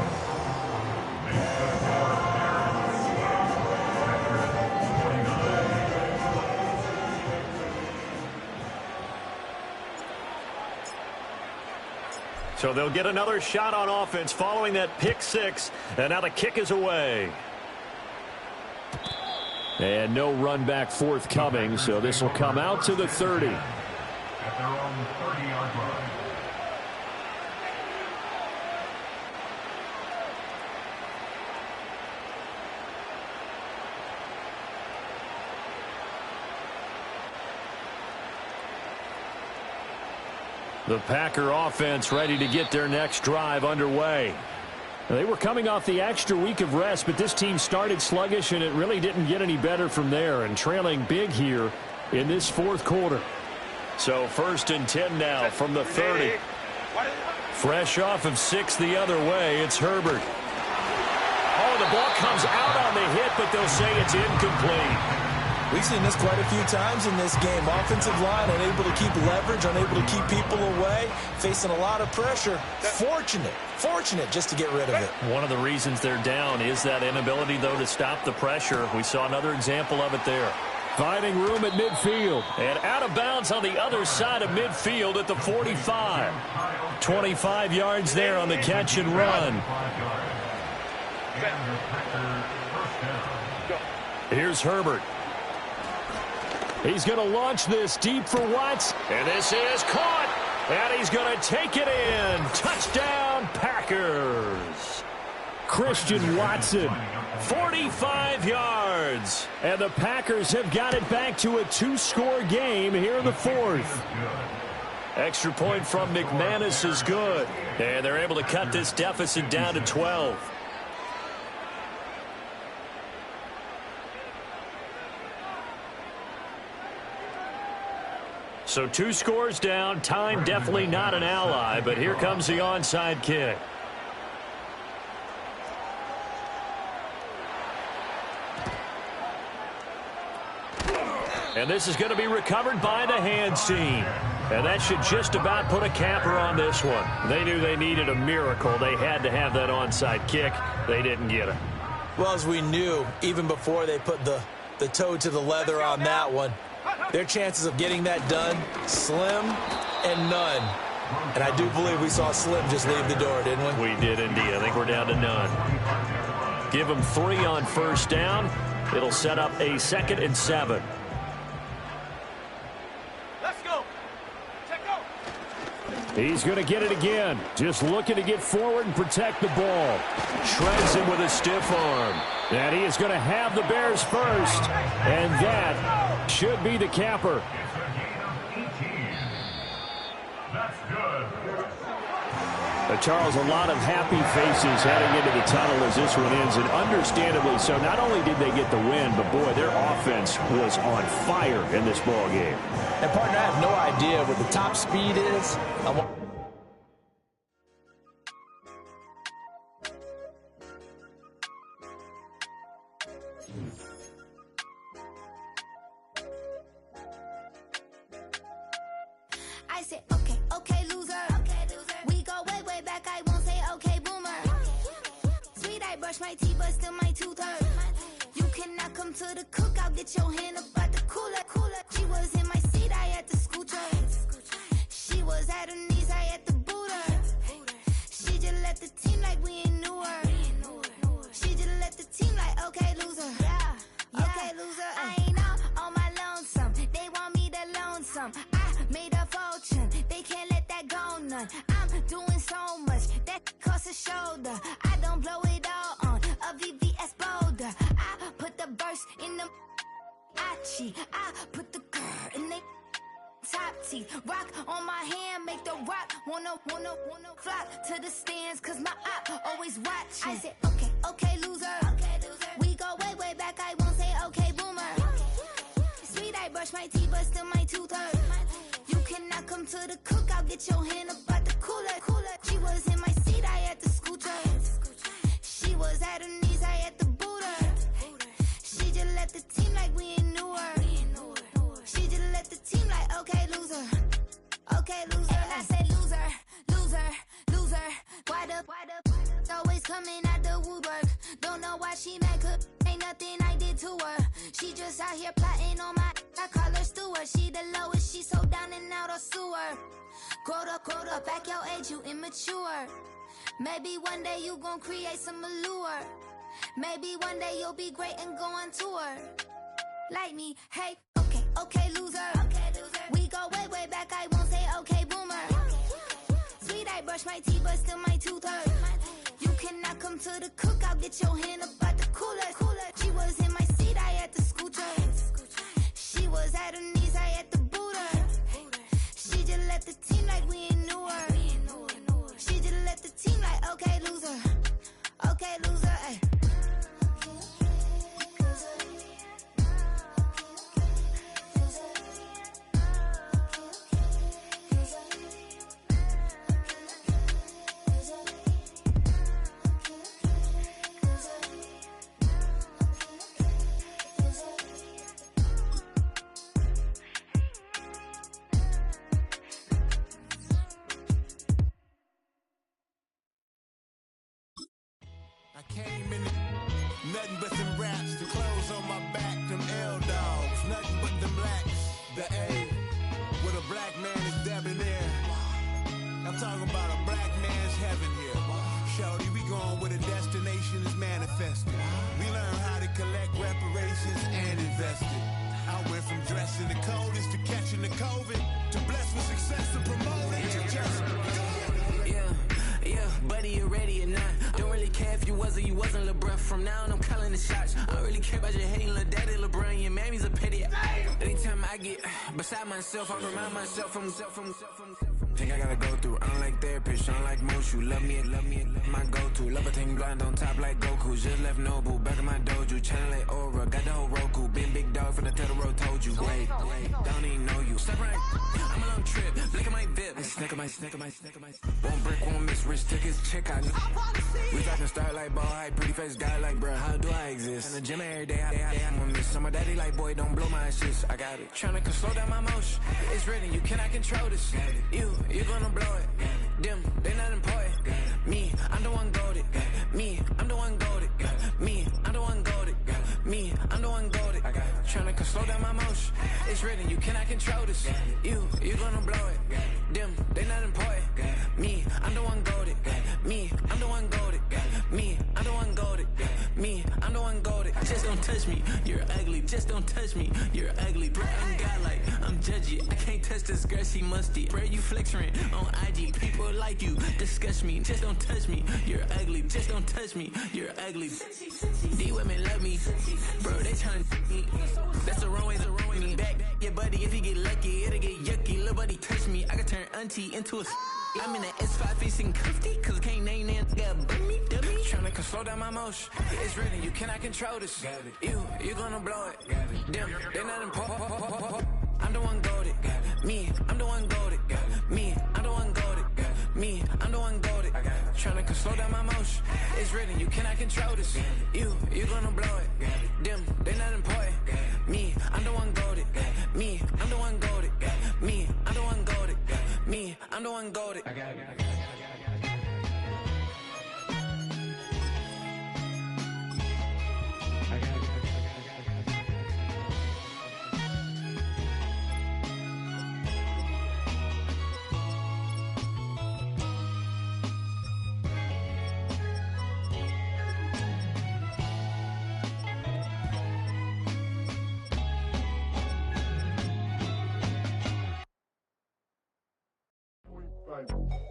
So they'll get another shot on offense following that pick 6. And now the kick is away. And no run back forthcoming, so this will come out to the 30. At their own 30-yard line. The Packer offense ready to get their next drive underway. They were coming off the extra week of rest, but this team started sluggish, and it really didn't get any better from there, and trailing big here in this fourth quarter. So 1st and 10 now from the 30. Fresh off of 6 the other way, it's Herbert. Oh, the ball comes out on the hit, but they'll say it's incomplete. We've seen this quite a few times in this game. Offensive line unable to keep leverage, unable to keep people away, facing a lot of pressure. Fortunate just to get rid of it. One of the reasons they're down is that inability, though, to stop the pressure. We saw another example of it there. Finding room at midfield. And out of bounds on the other side of midfield at the 45. 25 yards there on the catch and run. Here's Herbert. He's going to launch this deep for Watts. And this is caught. And he's going to take it in. Touchdown, Packers. Christian Watson, 45 yards. And the Packers have got it back to a 2-score game here in the fourth. Extra point from McManus is good. And they're able to cut this deficit down to 12. So 2 scores down. Time definitely not an ally, but here comes the onside kick. And this is going to be recovered by the hands team. And that should just about put a capper on this one. They knew they needed a miracle. They had to have that onside kick. They didn't get it. Well, as we knew, even before they put the toe to the leather on that one, their chances of getting that done, slim and none. And I do believe we saw Slim just leave the door, didn't we? We did indeed. I think we're down to none. Give them 3 on first down. It'll set up a 2nd and 7. Let's go. Check out. He's going to get it again. Just looking to get forward and protect the ball. Shreds him with a stiff arm. And he is going to have the Bears first. And that should be the capper. That's good. Charles, a lot of happy faces heading into the tunnel as this one ends, and understandably so. Not only did they get the win, but boy, their offense was on fire in this ball game. And partner, I have no idea what the top speed is. I said, okay, loser. We go way back. I won't say okay, boomer. Sweet, I brush my teeth, but still my tooth hurt. You cannot come to the cookout, get your hand up at the cooler. She was in my seat, I had to scoot her. She was at her knees, I had to boot her. She just left the team like we ain't knew her. She just left the team like, okay, loser. Okay, loser. I ain't out on my lonesome. They want me to loan some. I made a fortune. They can't let that go none. I'm doing so much that costs a shoulder. I don't blow it all on a VVS boulder. I put the verse in the Achi. I put the girl in the top teeth. Rock on my hand, make the rock wanna flock to the stands, cause my op always watching. I said, okay, loser. We go way back, I won't say okay, boomer. Sweet, I brush my teeth, but still my tooth hurt. You cannot come to the cookout, get your hand up at the cooler. She was in my seat, I had to scoot her. She was at her knees, I had to boot her. She just left the team like we ain't knew her. She just left the team like, okay, loser. Okay, loser. And I said, loser. Why the always coming out the woodwork? Don't know why she mad, cause ain't nothing I did to her. She just out here plotting on my, I call her steward. She the lowest, she so down and out of sewer. Growed up, back your age, you immature. Maybe one day you gon' create some allure. Maybe one day you'll be great and go on tour. like me. Hey, okay, loser. We go way back, I won't say okay, boomer. Sweet, I brush my teeth, but still my tooth hurt. You cannot come to the cookout, get your hand up out the cooler. She was in my seat, I had to scoot her. She was at her knees, I had to boot her. She just left the team like we ain't knew her. She just left the team like, okay, loser. Okay, loser, ay. I came in nothing but them raps, the clothes on my back, them L-dogs, nothing but them blacks, the A, with a black man is debonair. I'm talking about a black man's heaven here. Shorty, we going where the destination is manifested. We learn how to collect reparations and invest it. I went from dressing the coldest to catching the COVID, to blessed with success to promote it, to just go. Yeah, buddy, you ready or not? Don't really care if you was or you wasn't, lil' bruh. From now on, I'm calling the shots. I don't really care about your hating, lil' daddy, LeBron. Your mammy's a pity. Anytime I get beside myself, I remind myself from. Think I gotta go through. I don't like therapists, I don't like most. You love me, my go-to. Love a thing blind on top like Goku. Just left Noble, back in my dojo. Channel like Aura, got the whole Roku. Been big dog from the Tether Road, told you. Wait, don't even know you. Step right, I'm a long trip. Blick at my VIP. Snicker my. One brick, one miss. Rich tickets, check out. We talking start like ball hype. Pretty face guy like, bruh, how do I exist? In the gym every day, I'm gonna miss. So my daddy like, boy, don't blow my assist. I got it. Tryna slow down my motion. It's written, you cannot control this. You gonna blow it. Them, they not important. Me, I'm the one goated. Me, I'm the one goated. Me, I'm the one goated. Me, I'm the one goated. Tryna slow down my motion. It's written, you cannot control this. You gonna blow it. Them, they not important. Me, I'm the one goated. Me, I'm the one goated. Me, I'm the one goated. Me, I'm the one goated. Just don't touch me, you're ugly. Just don't touch me, you're ugly. Bro, I'm godlike, I'm judgy. I can't touch this girl, she musty. Bro, you flexing on IG. People like you disgust me. Just don't touch me, you're ugly. Just don't touch me, you're ugly. These women love me, bro, they tryna me. That's the wrong way, me back. Yeah, buddy, if you get lucky, it'll get yucky. Little buddy touch me, I can turn auntie into a. I'm in the S5 facing cuffy, cause I can't name that guy but me, dummy. Tryna slow down my motion. It's written, you cannot control this. You gonna blow it. Them, they not important. I'm the one goated. Me, I'm the one goated. Me, I'm the one goated. Me, I'm the one goated. Tryna slow down my motion. It's written, you cannot control this. You gonna blow it. Them, they not important. Me, I'm the one goated. Me, I'm the one goated. Me, I'm the one goated. Me, I'm the one goated. I got it.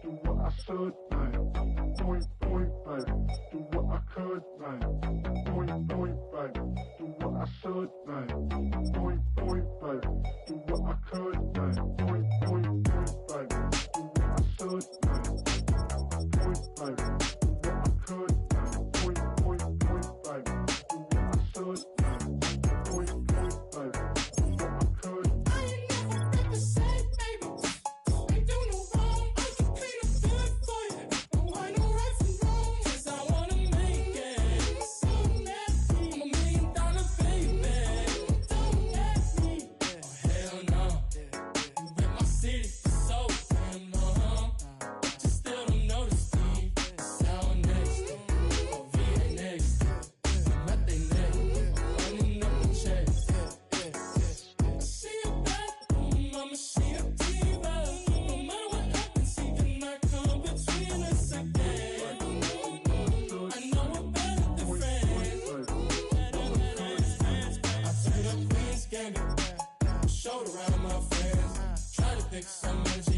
Do what I should, man. Point, baby. Do what I could, man. Point, baby. Do what I should, man. Point, baby. Do what I could, man. Point, baby. Do what I should, man. Point, baby. Do what I could, man. Point, baby. Do what I should, man. Point, baby. Do what I could. I ain't never got the same, baby. Ain't do no wrong. I can be the good for you. Don't want no right from wrong. 'Cause I wanna make it. So nasty. I'm $1 million baby. Don't ask me. Oh, hell no.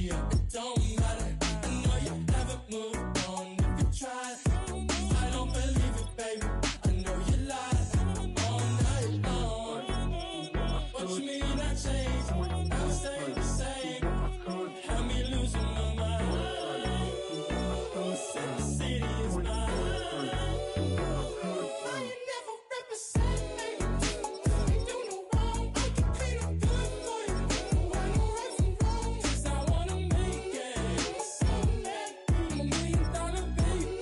It don't matter. I know you haven't moved on. If you tried, I don't believe it, baby. I know you lied all night long. What you mean I changed? I stay the same. Had me losing my mind. City is mine. Why you never represent me? Ain't do no wrong. I can clean up good for you. Why no right from wrong? 'Cause I wanna make it. I'm $1 million baby.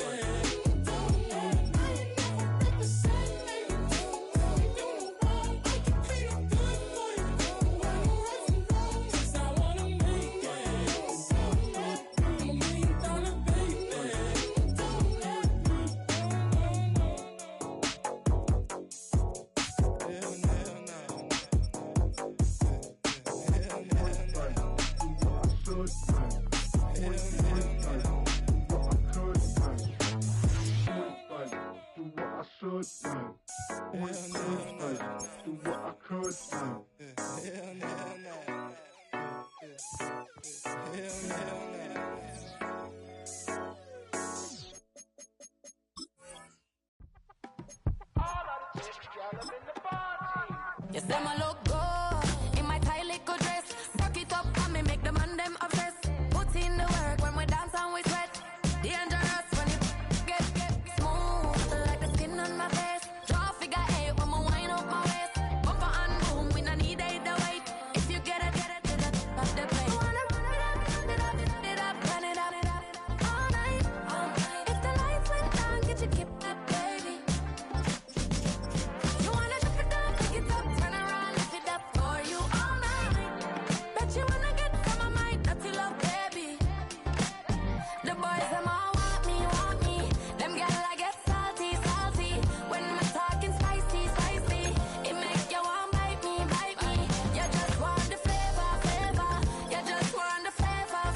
Why you never represent me? Ain't do no wrong. I can clean up good for you. Why no right from wrong? 'Cause I wanna make it. I'm $1 million baby. Yes, them a look good in my tight little dress. Rock it up and me make the man them obsessed. Put in the work when we dance and we sweat. Dangerous when you get smooth like the skin on my face. Draw figure eight when we wind up my waist. Bumper and boom, we no need either wait. If you get it, to the top of the plate. You wanna run it up, run it up, all night, all night. If the lights went down, get your kip up, baby. You wanna drop it down, pick it up, turn around, lift it up for you all night. Bet you wanna get some of my dirty love, baby. The boys them all want me. Them gyal I get salty. When I'm talking spicy. It make you want bite me. You just want the flavor. You just want the flavor.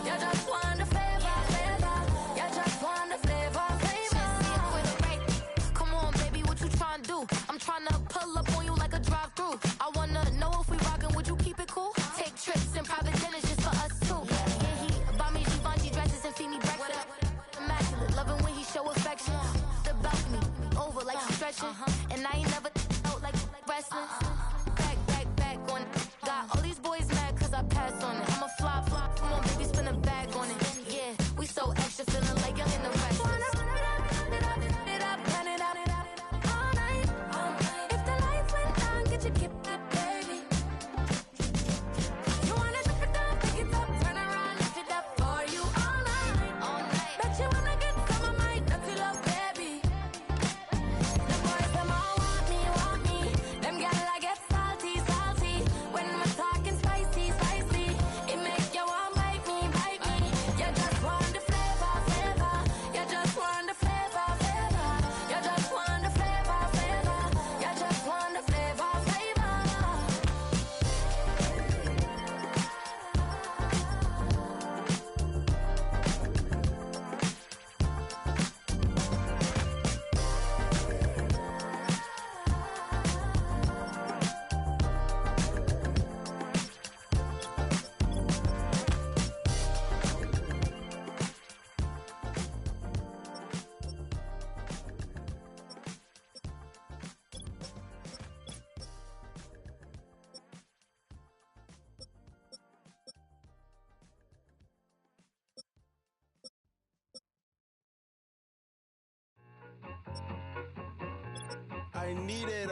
You just want the flavor. You just want the flavor. Just see it with a right. Come on, baby, what you tryna do? I'm tryna pull up on you like a drive-through. I wanna know if we rockin', would you keep it cool? Take trips and private dinners just for us two. Yeah, he buy me Givenchy dresses and feed me breakfast. Immaculate, loving when he show affection. The balcony, over like she's stretching. And I ain't never out like wrestling. Back on it. Got all these boys mad cause I passed on it. I'm a flop. Come on, baby, spin a bag on it. Yeah, we so extra, feeling like young in the rest. Run it up, all night. If the lights went down, get your kip up, baby. You wanna drop it down, pick it up, turn around, lift it up for you all night. Bet you wanna get some of my dirty love, baby. The boys them all want me. Them gyal I get salty. When I'm talking spicy. It make you want bite me. You just want the flavor. You just want the flavor. You just want the flavor. You just want the flavor.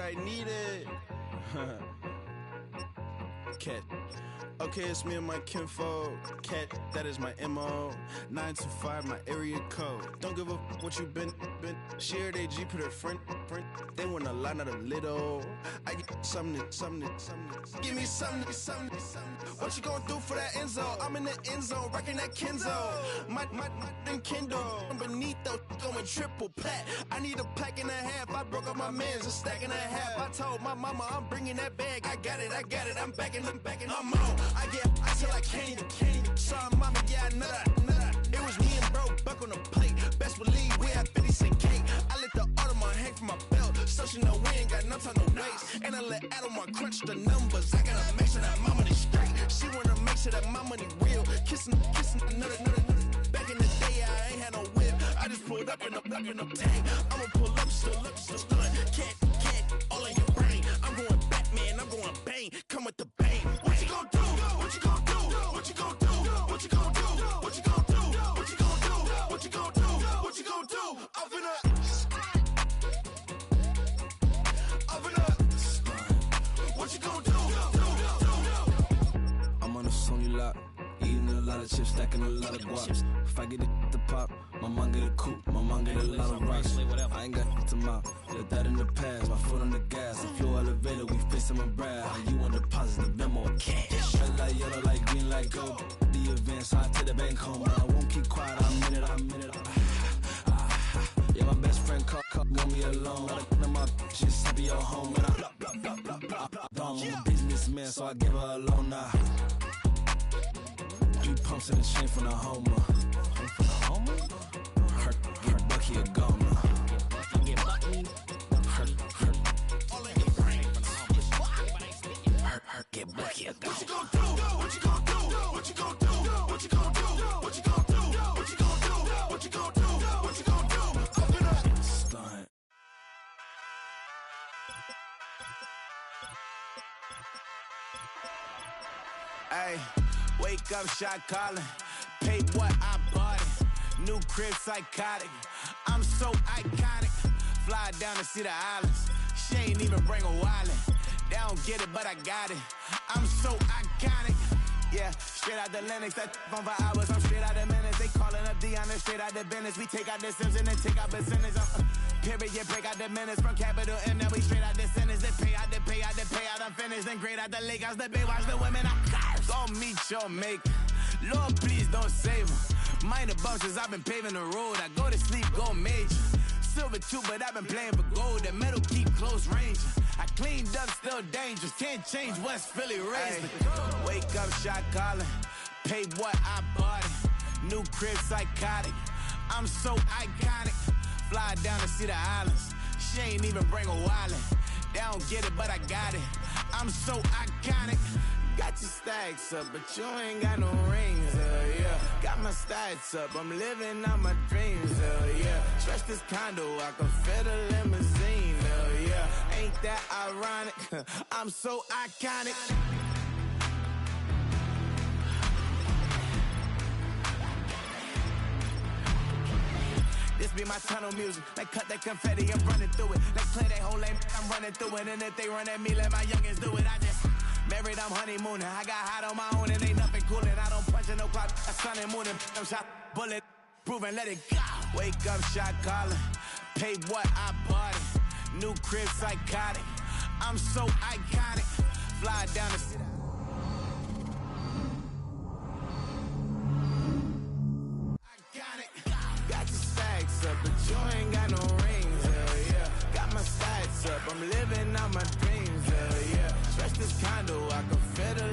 I need it. Cat. Okay, it's me and my kinfolk. Cat, that is my MO. 925, my area code. Don't give a what you been. Shared AG, put her friend. They wanna line out a little. I get something. Give me something. What you gonna do for that end zone? I'm in the end zone, rocking that Kenzo. My Kindle. Beneath though, going triple plat. I need a pack and a half. I broke up my mans, a stack and a half. I told my mama I'm bringing that bag. I got it. I'm backing. I'm on. I till I can't. Sorry, mama, yeah, I know that. It was me and bro, buck on the plate. Best believe we had 50 cent cake. I let the Audemars hang from my belt, so she know we ain't got no time to waste. And I let Adelmar crunch the numbers. I gotta make sure that my money straight. She wanna make sure that my money real. locking up tang. I'ma pull up, just a look, just a stun. Can't, all in your brain. I'm going Batman, I'm going bang. Come with the bang. What you gon' do? What you gon' do? What you gon' do? What you gon' do? What you gon' do? What you gon' do? What you gon' do? What you gon' do? I'm finna. What you gon' do? I'm on a Sony lot, eating a lot of chips, stacking a lot of guaps. If I get it the pop, my mom get a coupe, my mom get a lot of rocks. I ain't got to mouth, let that in the past. My foot on the gas, the floor elevator, we face them and brag. How you on deposit the memo of cash? Red light, yellow light, green light, gold. The event, so I take the bank home, but I won't keep quiet. I'm in it. Yeah, my best friend want me alone. None my bitches happy your home, and I I'm a businessman, so I give her a loan now. 3 pumps in the chain from the Homer. Her Bucky a goner. Her get Bucky a goner. What you gon' do? What you gon' do? What you gon' do? What you gon' do? What you gon' do? What you gon' do? What you gon' do? What you gon' do? Open up. Stunt. Ay, wake up, shot calling. Pay what I bought it. New crib, psychotic. I'm so iconic. Fly down to see the islands. She ain't even bring a wallet. They don't get it, but I got it. I'm so iconic. Yeah, straight out the Lennox, that on for hours. I'm straight out the minutes. They calling up Dion, straight out the business. We take out the Sims and then take out percentage. Period, break out the minutes from capital M. Now we straight out the sentence. They pay out, I'm finished. Then grade out the lake house, the bay, watch the women. I curse. Go meet your maker. Lord, please don't save them. Minor bumps as I've been paving the road. I go to sleep, go major. Silver too, but I've been playing for gold. The metal keep close range. I cleaned up, still dangerous. Can't change West Philly raised. Wake up, shot calling. Pay what I bought it. New crib, psychotic. I'm so iconic. Fly down to see the islands. She ain't even bring a wallet. They don't get it, but I got it. I'm so iconic. Got your stacks up, but you ain't got no rings, yeah. Got my stats up, I'm living out my dreams, yeah. Stretch this condo, I can fit a limousine, yeah. Ain't that ironic? I'm so iconic. This be my tunnel music. Like cut that confetti, I'm running through it. Like clear that whole lane, I'm running through it. And if they run at me, let my youngins do it. I just married, I'm honeymooning. I got hot on my own and ain't nothing coolin'. I don't punch in no clock, a sun and moon. I'm shot, bullet, proven, let it go. Wake up, shot calling. Pay what I bought it. New crib, psychotic. I'm so iconic. Fly down the city. Up, but you ain't got no rings, yeah. Got my stats up, I'm living out my dreams, yeah. Stretch this condo, I can fit a